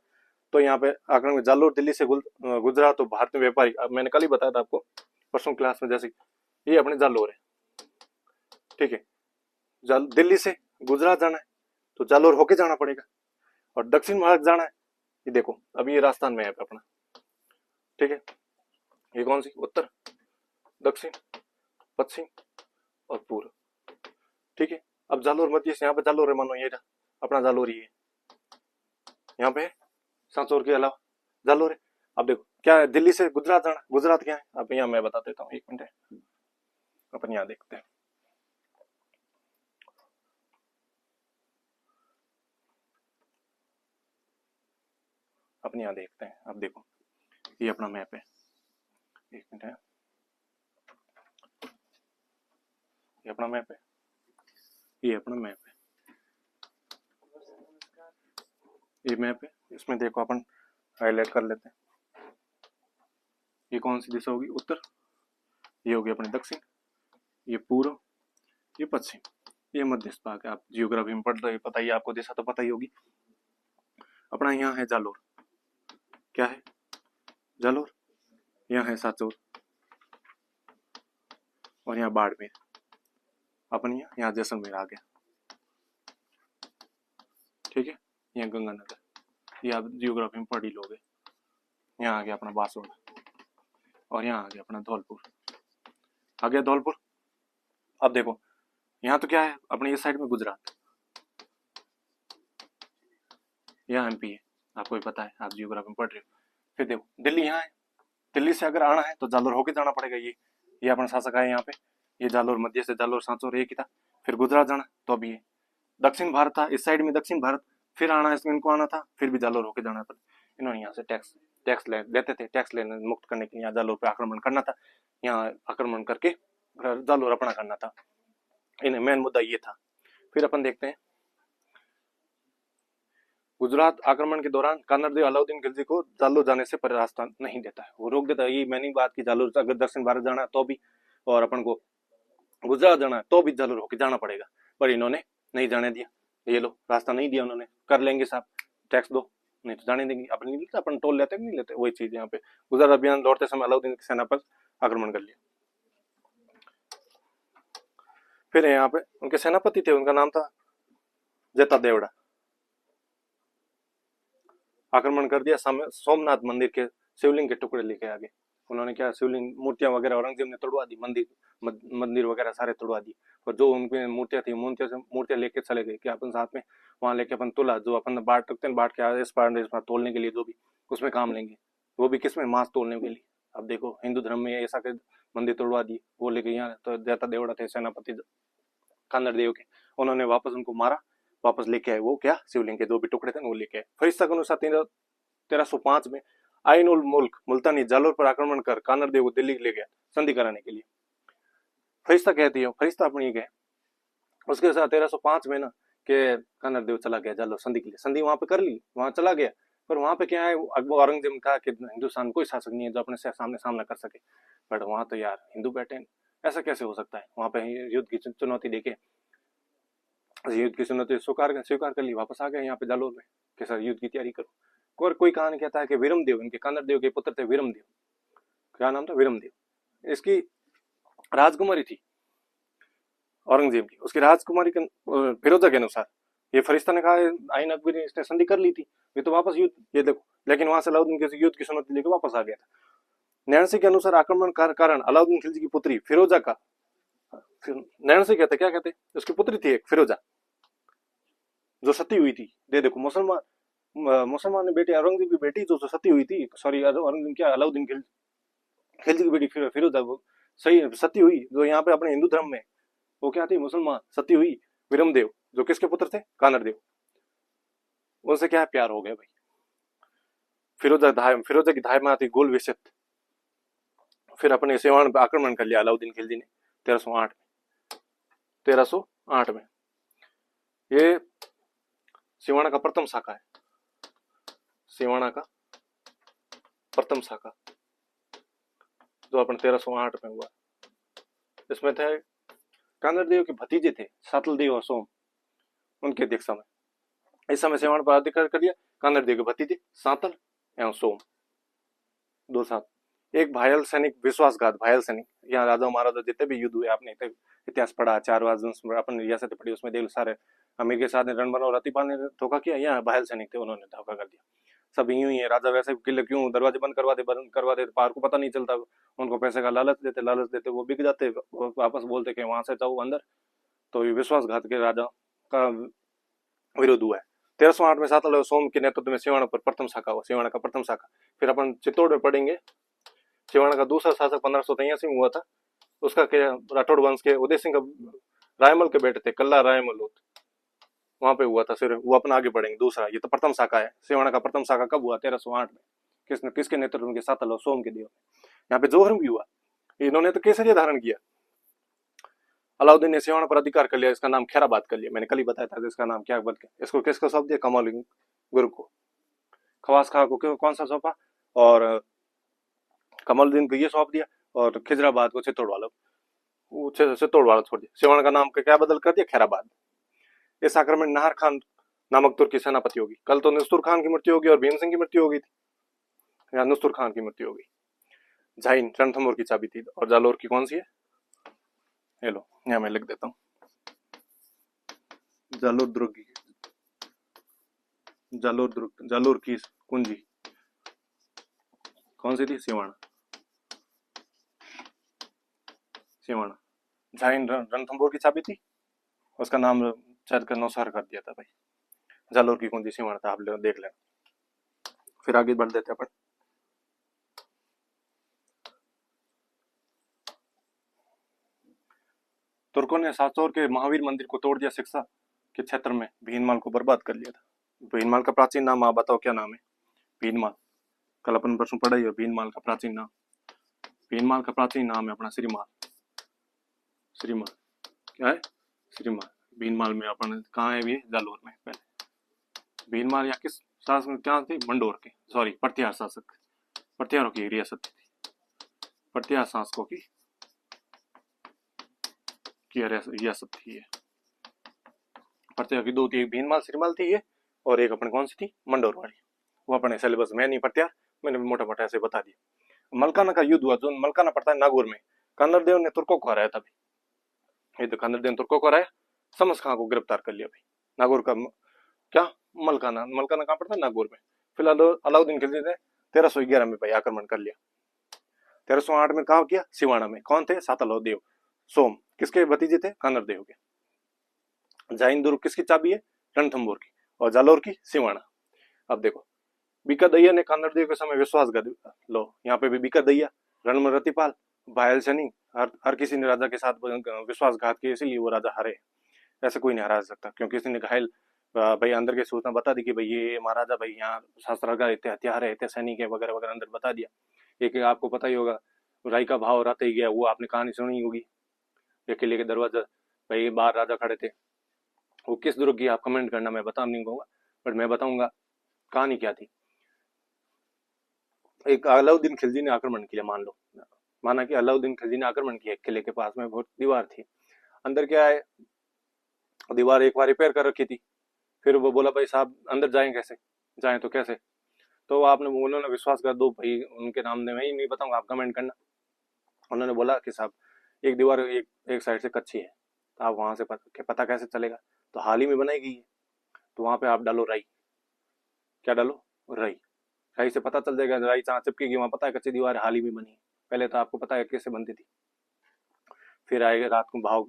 तो यहाँ पे आक्रमण जालोर दिल्ली से गुजरात तो भारतीय व्यापारी, अब मैंने कल ही बताया था आपको परसों क्लास में, जैसे ये अपने जालोर है, ठीक है। दिल्ली से गुजरात जाना है तो जालोर होके जाना पड़ेगा, और दक्षिण भारत जाना है, ये देखो अभी ये राजस्थान में है अपना, ठीक है। ये कौन सी, उत्तर, दक्षिण, पश्चिम और पूर्व, ठीक है। अब जालोर मध्य से यहाँ पे जालोर है, मानो ये अपना जालोर ही है, यहाँ पे सांचौर के अलावा जालोर है। अब देखो क्या है, दिल्ली से गुजरात जाना, गुजरात क्या है, अब यहाँ मैं बता देता हूँ, एक मिनट है, अपन यहाँ देखते हैं। अपन यहाँ देखते हैं, अब देखो ये अपना मैप है, एक मिनट है, ये अपना मैप है, ये अपना मैप है, ये मैप है। इसमें देखो अपन हाईलाइट कर लेते हैं, ये कौन सी दिशा होगी, उत्तर, ये होगी अपने दक्षिण, ये पूर्व, ये पश्चिम, ये मध्य भाग है। आप जियोग्राफी में पढ़ रहे, पता ही आपको, दिशा तो पता ही होगी। अपना यहाँ है जालोर, क्या है जालोर, यहाँ है सांचौर और यहाँ बाड़मेर, अपन यहाँ जैसलमेर आ गया, ठीक है। यहाँ गंगानगर, ये आप जियोग्राफी में पढ़ ही लोगे। यहाँ आ गया अपना बांसवाड़ा और यहाँ आ गया अपना धौलपुर, आ गया धौलपुर। अब देखो यहाँ तो क्या है, अपने इस साइड में गुजरात, यहाँ एमपी है, आपको भी पता है, आप जियोग्राफी में पढ़ रहे हो। फिर देखो दिल्ली यहाँ है, दिल्ली से अगर आना है तो जालोर होके जाना पड़ेगा। ये अपना शासक है यहाँ पे, ये जालोर मध्य से जालोर सांचौर एक ही था। फिर गुजरात जाना तो अभी ये दक्षिण भारत था, इस साइड में दक्षिण भारत, फिर आना है इनको आना था, फिर भी जालोर होके जाना था। इन्होंने यहाँ से टैक्स लेते थे, टैक्स लेने मुक्त करने के लिए यहाँ जालोर पे आक्रमण करना था, यहाँ आक्रमण करके जालोर अपना करना था, इन्हें मेन मुद्दा ये था। फिर अपन देखते हैं गुजरात आक्रमण के दौरान कानरदेव अलाउद्दीन खिलजी को जालोर जाने से रास्ता नहीं देता है, वो रोक देता है। ये मैंने बात की, जालोर अगर दक्षिण भारत जाना तो भी और अपन को गुजरात जाना है तो भी जालोर होके जाना पड़ेगा, पर इन्होंने नहीं जाने दिया। ये लो रास्ता नहीं दिया उन्होंने, कर लेंगे साहब टैक्स दो, नहीं तो जाने देंगे। अपन नहीं लेते, अपन टोल लेते नहीं लेते, वही चीज यहाँ पे गुजरात अभियान लौटते समय अलाउद्दीन की सेना पर आक्रमण कर लिया। फिर यहाँ पे उनके सेनापति थे, उनका नाम था जता देवड़ा। आक्रमण कर दिया, सोमनाथ मंदिर के शिवलिंग के टुकड़े लेके आगे। उन्होंने क्या शिवलिंग मूर्तियां वगैरह औरंगजेब ने तोड़वा दी, मंदिर वगैरह सारे तोड़वा दिए, और जो उनकी मूर्तियां थी मूर्तियां लेके चले गए कि अपन साथ में वहां लेके अपन तुला जो अपन बाट रखते हैं, बाट के इस पार तोड़ने के लिए जो भी उसमें काम लेंगे, वो भी किसमें मांस तोड़ने के लिए। अब देखो हिंदू धर्म में ऐसा के मंदिर तोड़वा दिए, वो लेके यहाँ तो जता देवड़ा थे सेनापति कानर देव के, उन्होंने वापस उनको मारा, वापस लेके आए वो क्या शिवलिंग के जो भी टुकड़े थे वो लेके आए। फरिश्ता के अनुसार 1305 में आइन उल मुल्क मुल्तानी जालोर पर आक्रमण कर कानर देव को दिल्ली ले गया संधि कराने के लिए। फरिश्ता कहती है, फरिश्ता अपनी गए उसके साथ 1305 में ना के कानर देव चला गया जालोर संधि के लिए। संधि वहां पे कर ली, वहां चला गया, पर वहां पे क्या है अकबर औरंगजेब ने कहा कि हिंदुस्तान कोई शासक नहीं है जो अपने से सामने सामना कर सके, बट वहां तो यार हिंदू बैठे हैं, ऐसा कैसे हो सकता है। वहां पे युद्ध की चुनौती देके युद्ध की चुनौती स्वीकार कर ली, वापस आ गए यहाँ पे जालोर में के सर युद्ध की तैयारी करो। और कोई कहानी कहता है कि वीरमदेव, इनके कानर देव के पुत्र थे वीरमदेव, क्या नाम था वीरमदेव, इसकी राजकुमारी थी औरंगजेब की, उसकी राजकुमारी के फिरोजा के अनुसार ये फरिश्ता ने कहा आइन अकबर ने इसने संधि कर ली थी, ये तो वापस युद्ध, ये देखो, लेकिन वहां से अलाउद्दीन के युद्ध की चुनौती लेकर वापस आ गया था। नैणसी के अनुसार आक्रमण कारण अलाउद्दीन खिलजी की पुत्री फिरोजा का, नैणसी कहते क्या कहते, उसकी पुत्री थी एक फिरोजा जो सती हुई थी। दे देखो मुसलमान ने बेटी औरंगजेब की बेटी जो सती हुई थी, सॉरी औरंगजेब क्या अलाउद्दीन खिलजी की बेटी फिरोजा वो सही सती हुई, जो यहाँ पे अपने हिंदू धर्म में वो क्या थी मुसलमान, सती हुई वीरमदेव जो किसके पुत्र थे कानर देव, उनसे क्या है प्यार हो गया भाई। फिरोजा की धाय में आती गोल विशत। फिर अपने सिवान पर आक्रमण कर लिया अलाउद्दीन खिलजी ने 1308 में। ये सिवाना का प्रथम शाखा है, सिवाना का प्रथम शाखा जो अपन 1308 में हुआ। इसमें थे कानर देव के भतीजे थे सातल देव और सोम, उनके दीक्षा में इस समय सिवान पर अधिकार कर लिया कानर देव के भतीजे सातल एवं सोम, दो साथ। एक भायल सैनिक विश्वासघात, भायल सैनिक यहाँ राजा महाराजा जितने भी युद्ध हुए आपने इतिहास पढ़ा, 4 अपन रियासत पढ़ी, उसमें देख सारे अमीर के साथ ने रणबल और रतिपाल ने धोखा किया, यहाँ भायल सैनिक थे उन्होंने धोखा कर दिया। सब यूं ही है, राजा वैसे किले क्यों दरवाजे बंद करवा दे पार को पता नहीं चलता, उनको पैसे का लालच देते वो बिक जाते, वापस बोलते कि वहां से जाओ अंदर। तो ये विश्वासघात के राजा का विरोध हुआ है। 1308 में सातल सोम के नेतृत्व में सिवाना पर प्रथम शाखा हुआ, सिवाना का प्रथम शाखा। फिर अपन चित्तौड़ में पढ़ेंगे सिवाना का दूसरा शासक 1583 में हुआ था, उसका राठौड़ वंश के उदय सिंह रायमल के बेटे थे कल्ला रायमल, वहां पे हुआ था। फिर वो अपना आगे बढ़ेंगे दूसरा, ये तो प्रथम शाखा है। सिवाना का प्रथम शाखा कब हुआ 1308 में, किसके नेतृत्व में, सातल और सोम के देव। यहाँ पे जोहर भी हुआ, इन्होंने तो केसरिया धारण किया। अलाउद्दीन ने सिवाना पर अधिकार कर लिया, इसका नाम खैराबाद कर लिया, मैंने कल ही बताया था इसका नाम क्या बन के, इसको किसको सौंप दिया कमाल गुरु को, खवास खां को कौन सा सौंपा और कमालुद्दीन को ये सौंप दिया, और खिजराबाद को चित्तौड़ वाला छोड़ दिया, सिवाना का नाम क्या बदल कर दिया खैराबाद। इस आक्रमण में नाहर खान नामक तुर्की सेनापति होगी, कल तो नुस्तुर खान की मृत्यु होगी और भीम सिंह की मृत्यु होगी थी, यहाँ नुस्तुर खान की मृत्यु होगी। झाइन रणथंभौर की चाबी थी, और जालोर की कौन सी है, ये लो यहाँ मैं लिख देता हूँ, जालोर की कुंजी कौन सी थी, सिवाना। झाइन रणथंभौर की चाबी थी, उसका नाम शायद का नौसार कर दिया था भाई, जालोर की कुंजी सिवाना था, आप देख लेना। फिर आगे बढ़ देते अपन। तुर्कों ने सासौर के महावीर मंदिर को तोड़ दिया, शिक्षा के क्षेत्र में भीनमाल को बर्बाद कर लिया था। भीनमाल का प्राचीन नाम आप बताओ क्या नाम है, भीनमाल, कल अपन प्रश्न पढ़ा ही, भीनमाल का प्राचीन नाम, भीनमाल का प्राचीन नाम है अपना श्रीमाल, श्रीमाल क्या है, श्रीमाल। भीनमाल में अपन कहाँ है, भी जालोर में। पहले भीनमाल या किस शासक क्या थी, मंडोर के, सॉरी प्रत्यार शासक, प्रत्यारों की रियासत थी, प्रत्यार शासकों की की रियासत थी ये। प्रत्यय की दो थी, एक भीनमाल श्रीमाल थी ये, और एक अपने कौन सी थी, मंडोरवाड़ी। वो अपने सिलेबस में नहीं पढ़ते यार, मैंने मोटा मोटा ऐसे बता दिया। मलकाना का युद्ध हुआ, जो मलकाना पड़ता है नागौर में, कंदर देव ने तुर्कों को हराया था भाई। ये तो कंदर देव ने तुर्कों को हराया, समस खां को गिरफ्तार कर लिया भाई। नागौर का क्या, मलकाना, मलकाना कहाँ पड़ता है, नागौर में। फिलहाल अलाउद्दीन खिलजी ने 1311 में भाई आक्रमण कर लिया। 1308 में कहा किया, सिवाना में। कौन थे, सातलौ देव सोम, किसके भतीजे थे, कानर देव के। जाइन दुर्ग किसकी चाबी है, रणथंभौर की, और जालोर की सिवाना। अब देखो, बीका दैया ने कानर देव के समय विश्वासघात, लो यहाँ पे भी बीका दैया, रणमल रतिपाल, भायल सैनी, हर किसी ने राजा के साथ विश्वासघात किया, इसीलिए वो राजा हारे। ऐसे कोई नहीं हरा सकता, क्योंकि किसी ने घायल भाई अंदर के सूचना बता दी कि भाई ये महाराजा भाई यहाँ शास्त्रागार इतने हथियार है, इतने सैनिक है, वगैरह वगैरह अंदर बता दिया। एक आपको पता ही होगा, राई का भाव राते ही गया, वो आपने कहानी सुनी होगी। एक किले के दरवाजा, भाई बाहर राजा खड़े थे, वो किस दुर्ग की, आप कमेंट करना, मैं बता नहीं कहूंगा, बट मैं बताऊंगा कहानी क्या थी। एक अलाउद्दीन खिलजी ने आक्रमण किया, मान लो, माना कि अलाउद्दीन खिलजी ने आक्रमण किया, किले के पास में बहुत दीवार थी, अंदर क्या है, दीवार एक बार रिपेयर कर रखी थी। फिर वो बोला भाई साहब अंदर जाएं कैसे, जाएं तो कैसे, तो आपने, उन्होंने विश्वास कर दो भाई, उनके नाम में ही नहीं बताऊंगा, आप कमेंट करना। उन्होंने बोला कि साहब एक दीवार एक साइड से कच्ची है, तो आप वहां से पता कैसे चलेगा, तो हाल ही में बनाई गई है, तो वहां पे आप डालो राई। क्या डालो, राई। राई से पता चल जाएगा, राई जहाँ चिपकेगी वहां पता है कच्ची दीवार हाल ही में बनी है। पहले तो आपको पता है कैसे बनती थी। फिर आएगा रात को भाव,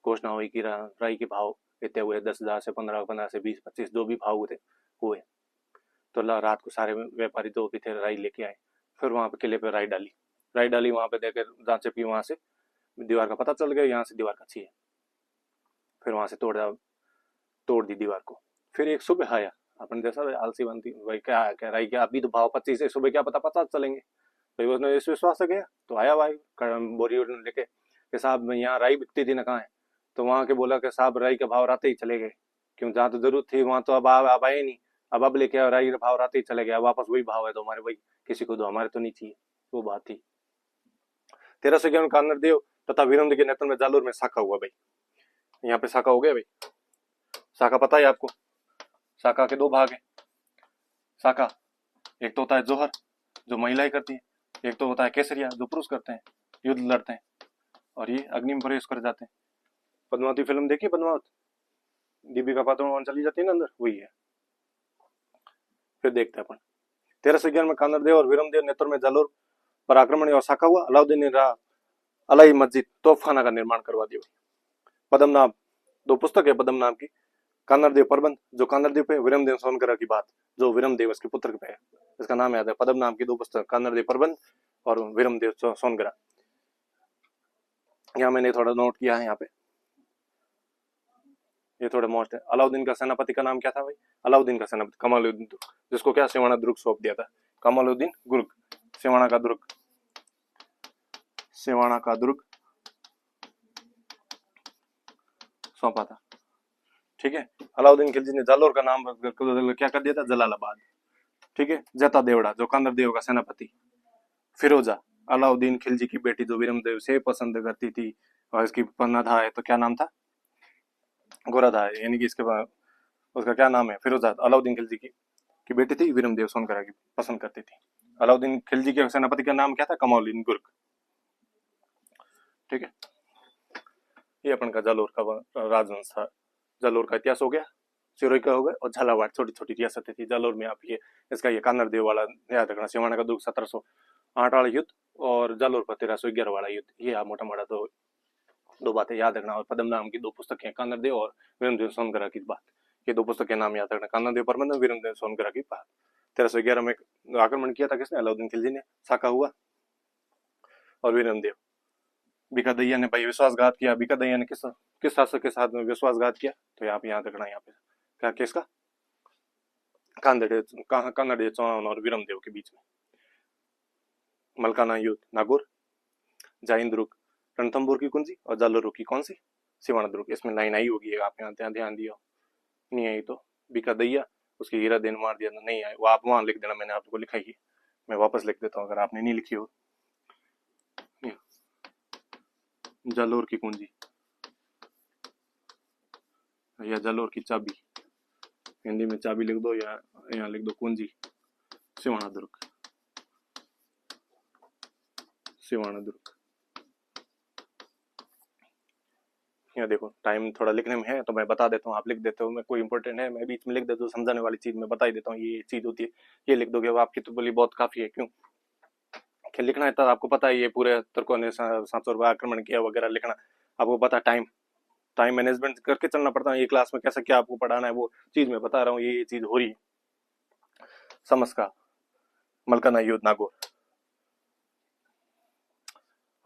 घोषणा हुई कि राई के भाव इतने हुए, 10,000 से 15, 15 से 20, 25, जो भी भाव हुए। तो रात को सारे व्यापारी जो भी थे राई लेके आए, फिर वहां पे किले पे राई डाली वहां पे देकर जहाँ चिपकी, वहां से दीवार का पता चल गया, यहाँ से दीवार कच्ची है। फिर वहां से तोड़ दी दीवार को। फिर एक सुबह आया, अपन जैसा आलसी बनती भाई, क्या कह रहा है कि अभी तो भाव 25 है, सुबह क्या पता चलेंगे भाई, उसने इस विश्वास से गया। तो आया भाई बोरी लेके कि साहब यहाँ राई बिकती थी ना, कहाँ है, तो वहां के बोला कि साहब राई के भाव राते ही चले गए, क्यों जहाँ तो जरूरत थी वहां तो अब आए नहीं, अब लेके आओ राई के भाव राते ही चले गए, वापस वही भाव है तो हमारे भाई, किसी को तो हमारे तो नहीं चाहिए। वो बात थी। 1311 कानर देव तथा वीरेंद्र के नेतृत्व में जालोर में शाखा हुआ भाई। यहाँ पे शाखा हो गया भाई। शाखा पता है आपको, शाखा के दो भाग है। शाखा एक तो होता है जोहर, जो महिलाएं करती है, एक तो होता है केसरिया, जो पुरुष करते हैं, युद्ध लड़ते हैं, और ये अग्नि में प्रवेश कर जाते हैं। पद्मावती फिल्म देखी, पद्मावत, दीपिका पादुकोण चली जाती है ना अंदर, वही है। फिर देखते हैं अपन। 1311 में कानर देव और वीरम देव नेतृत्व में जालोर पर आक्रमण और शाखा हुआ। अलाउद्दीन ने अलाई मस्जिद तोफखाना का निर्माण करवा दिया। पद्मनाभ, दो पुस्तक है पद्मनाभ की, कानर देव प्रबंध, जो कानर देव पे, वीरम देव सोनकरा की बात, जो वीरम देव इसके पुत्र पे है, इसका नाम याद है। पद्मनाभ की दो पुस्तक, कानर देव प्रबंध और वीरम देव सोनकरा। यहाँ मैंने थोड़ा नोट किया है, यहाँ पे ये थोड़ा मोस्ट है। अलाउद्दीन का सेनापति का नाम क्या था भाई, अलाउद्दीन का सेनापति कमालुद्दीन, जिसको क्या सिवाना दुर्ग सौंप दिया था, कमालुद्दीन दुर्ग, सिवाना का दुर्ग, सिवाना का दुर्ग सौंपा था। ठीक है। अलाउद्दीन खिलजी ने जालोर का नाम क्या कर दिया था, जलालाबाद। ठीक है। जता देवड़ा, जो कानर देव का सेनापति। फिरोजा, अलाउद्दीन खिलजी की बेटी, जो वीरम देव से पसंद करती थी, और इसकी पन्ना था है, तो क्या नाम था, गोरा था, यानी कि इसके बाद उसका क्या नाम है, फिरोजा। अलाउद्दीन खिलजी की बेटी थी, वीरम देव सोनकरा की पसंद करती थी। अलाउद्दीन खिलजी के सेनापति का नाम क्या था, कमालुद्दीन गुर्ग। ठीक है। ये अपन का जालोर का राजवंश था। जालोर का इतिहास हो गया, सिरोही का हो गया, और झालावाड़ छोटी छोटी रियासतें थी जालोर में। आप ये इसका ये कानर देव वाला याद रखना, सिवाना का दुर्ग 1708 वाला युद्ध, और जालोर का 1311 वाला युद्ध, ये आप मोटा मोटा तो दो बातें याद रखना। और पद्मनाभ की दो पुस्तकें, कानर देव और वीरम देव सोनकरा की बात, ये दो पुस्तक के नाम याद रखना, कानर देव प्रबंध, वीरम देव सोनकरा की बात। 1311 में आक्रमण किया था किसने, अलाउद्दीन खिलजी ने, शाखा हुआ, और वीरम देव। बीका दैया ने भाई विश्वासघात किया। बीका दैया ने किस शासक के साथ में विश्वासघात किया, तो आप याद रखना, यहाँ पे क्या किसका, कानड़े चौहान और वीरम देव के बीच में। मलकाना युद्ध नागौर, जाइन दुर्ग रणथंभौर की कुंजी, और जालोर की कौन सी, सिवाना दुर्ग। इसमें लाइन आई होगी, आप यहाँ ध्यान दिया, नहीं आई तो बीका दैया उसकी हीरा देन मार दिया, नहीं आए वो आप वहां लिख देना, मैंने आपको लिखा ही, मैं वापस लिख देता हूँ अगर आपने नहीं लिखी हो। जालोर की कुंजी या जालोर की चाबी, हिंदी में चाबी लिख दो या यहाँ लिख दो कुंजी। सिवाना दुर्ग, सिवाना दुर्ग। यहाँ देखो टाइम थोड़ा लिखने में है तो मैं बता देता हूँ, आप लिख देते हो, मैं कोई इंपॉर्टेंट है मैं बीच में लिख देता हूँ, समझाने वाली चीज मैं बता ही देता हूँ ये चीज होती है, ये लिख दोगे आपकी तो बोली बहुत काफी है। क्यों क्या लिखना है, तब आपको पता है ये पूरे तुर्कों ने 700 रुपये आक्रमण किया वगैरह लिखना, आपको पता है टाइम टाइम मैनेजमेंट करके चलना पड़ता है। ये क्लास में कैसे क्या आपको पढ़ाना है वो चीज मैं बता रहा हूँ, ये चीज हो रही है। समस्का मलकाना युद्ध नागौर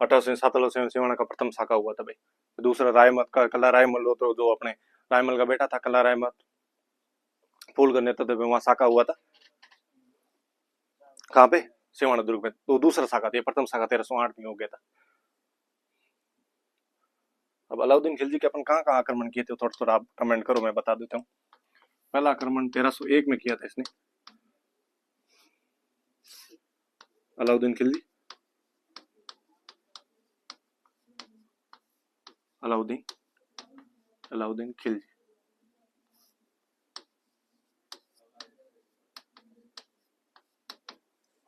1807 से सिवाना का प्रथम साका हुआ था भाई। दूसरा रायमत का कला रायमल तो जो अपने रायमल का बेटा था कला रायमत फूल का नेतृत्व में वहां साका हुआ था। कहाँ पे? सिवाना दुर्ग में। तो दूसरा साका था, प्रथम साका 1308 में हो गया था। अब अलाउद्दीन खिलजी के अपन कहाँ कहाँ आक्रमण किए थे थोड़ा थोड़ा आप कमेंट करो, मैं बता देता हूँ। पहला आक्रमण 1301 में किया था इसने, अलाउद्दीन खिलजी, अलाउद्दीन अलाउद्दीन खिलजी।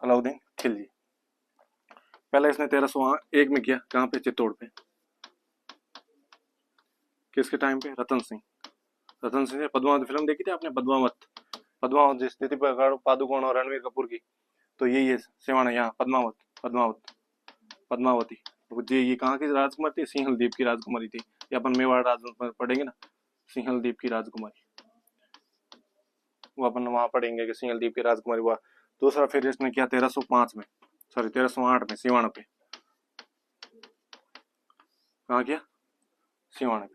अलाउद्दीन खिलजी पहले इसने 1301 में किया। कहाँ पे? चित्तौड़ पे। किसके टाइम पे? रतन सिंह। रतन सिंह ने पद्मावत फिल्म देखी थी आपने? पद्मावत, पद्मावत जिस दीदी पादुकोण और रणवीर कपूर की, तो यही है सिवाना यहाँ पद्मावत, पद्मावत पद्मावती। जी ये कहाँ की राजकुमारी थी? सिंहलदीप की राजकुमारी थी। ये अपन मेवाड़ राज पढ़ेंगे ना, सिंहलदीप की राजकुमारी, वो अपन वहां पढ़ेंगे कि सिंहलदीप की राजकुमारी हुआ। दूसरा फिर इसने किया 1305 में, सॉरी 1308 में सिवाना पे। कहाँ किया? सिवाना पे।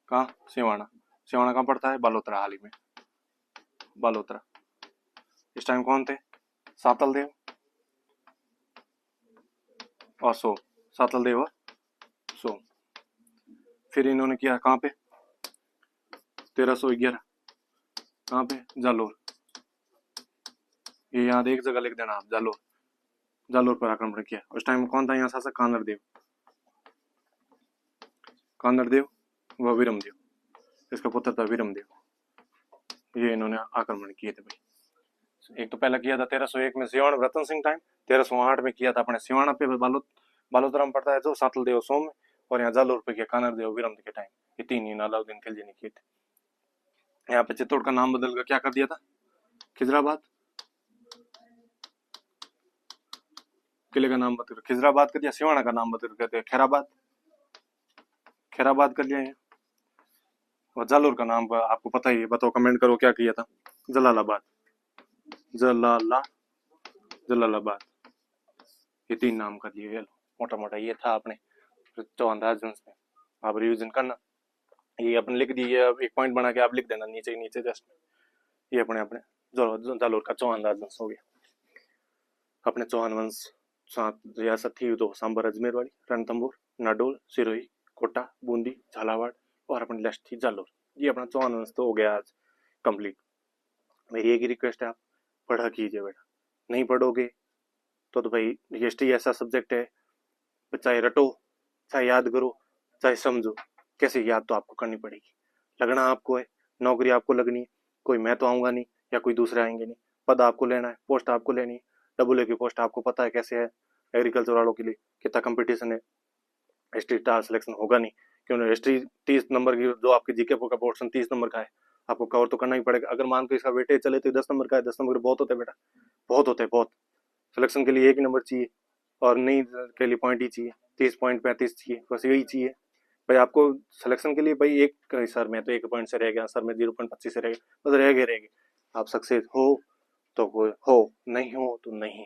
कहाँ? सिवाना। सिवाना कहाँ पड़ता है? बालोतरा हाल ही में, बालोतरा। इस टाइम कौन थे? सातल देव और सोम, सातल देव और सोम। फिर इन्होंने किया कहाँ पे? 1311 कहाँ पे? जालोर। ये यहाँ एक जगह लिख देना आप, जालोर, जालोर पर आक्रमण किया। उस टाइम कौन था यहाँ शासक? कानर देव, कानर देव व वीरम देव, इसका पुत्र था वीरम देव। ये इन्होंने आक्रमण किए थे भाई। एक तो पहला किया था 1301 में सिवाना रतन सिंह टाइम, 1308 में किया था अपने सिवाना पे बालोतरा में पड़ता है जो सातल देव सोम में, और यहाँ जालोर पे किया कानर देव वीरम के टाइम। ये तीन ही अलाउद्दीन खिलजी ने किए थे। यहाँ पे चित्तौड़ का नाम बदल कर क्या कर दिया था? खिजराबाद, किले का नाम बदल खिजराबाद कर दिया। सिवाना का नाम बदल कर खैराबाद, खैराबाद कर लिया है। और जालोर का नाम आपको पता ही है, बताओ कमेंट करो क्या किया था? जलालाबाद, जलालाबाद। ये तीन नाम कर लिए। मोटा मोटा ये था अपने चौहान राजवंश में। आप रिविजन करना, ये अपन लिख दिए, एक पॉइंट बना के आप लिख देना नीचे नीचे जस्ट। ये अपने अपने जालोर का चौहान राजवंश हो गया। अपने चौहान वंश 7 रियासत थी, तो सांबर, अजमेर वाली, रणथंभौर, नाडोल, सिरोही, कोटा, बूंदी, झालावाड़ और अपनी लास्ट थी जालोर। ये अपना चौहान वंश तो हो गया आज कंप्लीट। मेरी एक ही रिक्वेस्ट है, आप पढ़ा कीजिए बेटा, नहीं पढ़ोगे तो भाई हिस्ट्री ऐसा सब्जेक्ट है, चाहे रटो चाहे याद करो चाहे समझो, कैसे याद तो आपको करनी पड़ेगी। लगना आपको है, नौकरी आपको लगनी है, कोई मैं तो आऊंगा नहीं या कोई दूसरे आएंगे नहीं। पद आपको लेना है, पोस्ट आपको लेनी है, डब्ल्यू की पोस्ट आपको पता है कैसे है, एग्रीकल्चर वालों के लिए कितना कंपटीशन है। हिस्ट्री स्टार सिलेक्शन होगा नहीं, क्यों? हिस्ट्री 30 नंबर की, जो आपके जीके का पोर्शन 30 नंबर का है, आपको कवर तो करना ही पड़ेगा। अगर मान के इसका वेटेज चले तो 10 नंबर का है, 10 नंबर बहुत होते हैं बेटा, बहुत होते हैं बहुत। सिलेक्शन के लिए एक ही नंबर चाहिए और नहीं के लिए पॉइंट ही चाहिए, 30 पॉइंट 35 चाहिए, बस यही चाहिए भाई आपको सिलेक्शन के लिए। भाई एक सर मैं तो 1 पॉइंट से रह गया, सर में 0.25 से रह गया, बस रह गए। आप सक्सेस हो तो हो, नहीं हो तो नहीं।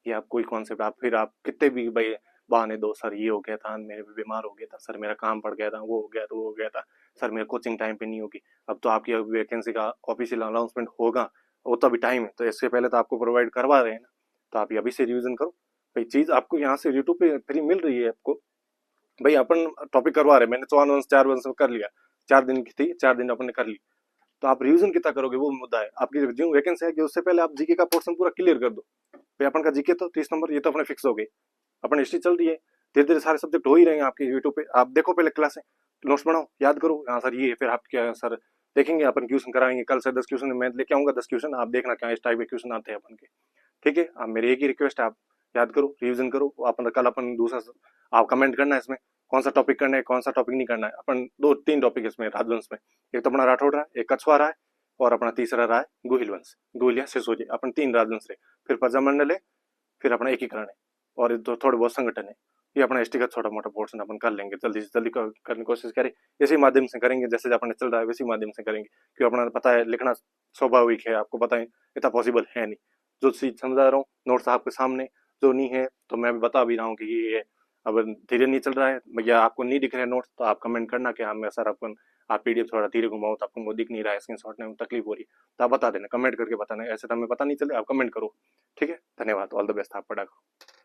ये आप कोई कॉन्सेप्ट, आप फिर आप कितने भी भाई बहाने दो, सर ये हो गया था, मेरे बीमार हो गया था, सर मेरा काम पड़ गया था, वो हो गया तो वो हो गया था, सर मेरे कोचिंग टाइम पे नहीं होगी। अब तो आपकी वैकेंसी का ऑफिशियल अनाउंसमेंट होगा, वो तो अभी टाइम है, तो इससे पहले तो आपको प्रोवाइड करवा रहे हैं ना, तो आप अभी से रिविजन करो भाई। चीज आपको यहाँ से यूट्यूब पे फ्री मिल रही है आपको भाई। अपन टॉपिक करवा रहे हैं, मैंने 4 वंश कर लिया, 4 दिन की थी, 4 दिन अपन ने कर ली, तो आप रिवीजन कितना करोगे वो मुद्दा है। आपकी जो वैकेंसी है कि उससे पहले आप जीके का पोर्शन पूरा क्लियर कर दो भाई। अपन का जीके तो 30 नंबर ये तो अपने फिक्स हो गए। अपन हिस्ट्री चल रही है, धीरे धीरे सारे सब्जेक्ट हो ही रहे हैं आपके यूट्यूब पे। आप देखो पहले क्लासें, नोट्स बनाओ, याद करो, हाँ सर ये, फिर आप क्या सर देखेंगे, अपन क्वेश्चन कराएंगे, कल से 10 क्वेश्चन मैं लेके आऊंगा, 10 क्वेश्चन आप देखना क्या इस टाइप के क्वेश्चन आते हैं अपन के। ठीक है, आप मेरी एक ही रिक्वेस्ट है, आप याद करो, रिवीजन करो, अपन कल अपन दूसरा आप कमेंट करना है इसमें कौन सा टॉपिक करना है, कौन सा टॉपिक नहीं करना है। अपन 2-3 टॉपिक इसमें राजवंश में, एक तो अपना राठौड़ रहा है, एक कछुआ रहा है, और अपना तीसरा रहा है गोहिल वंश, गोहिल या सिसोदिया, अपन 3 राजवंश रहे। फिर प्रजामंडल है, फिर अपना एकीकरण है, और दो थोड़े बहुत संगठन है। ये अपना एसटी का छोटा मोटा पोर्शन अपन कर लेंगे, जल्दी से जल्दी करने की कोशिश करें, इसी माध्यम से करेंगे जैसे अपने चल रहा है वैसी माध्यम से करेंगे, क्योंकि अपना पता है लिखना स्वाभाविक है, आपको पता है इतना पॉसिबल है नहीं। जो चीज समझा रहा हूँ नोट्स आपके सामने, जो नहीं है तो मैं भी बता भी रहा हूँ कि ये है। अब धीरे नहीं चल रहा है या आपको नहीं दिख रहे नोट्स, तो आप कमेंट करना कि हाँ सर अपन आप पीडीएफ थोड़ा धीरे घुमाओ तो आपको दिख नहीं रहा है, स्क्रीनशॉट में तकलीफ हो रही है, तो आप बता देना, कमेंट करके बताना, ऐसे तो हमें पता नहीं चले, आप कमेंट करो। ठीक है, धन्यवाद, ऑल द बेस्ट, आप पढ़ा करो।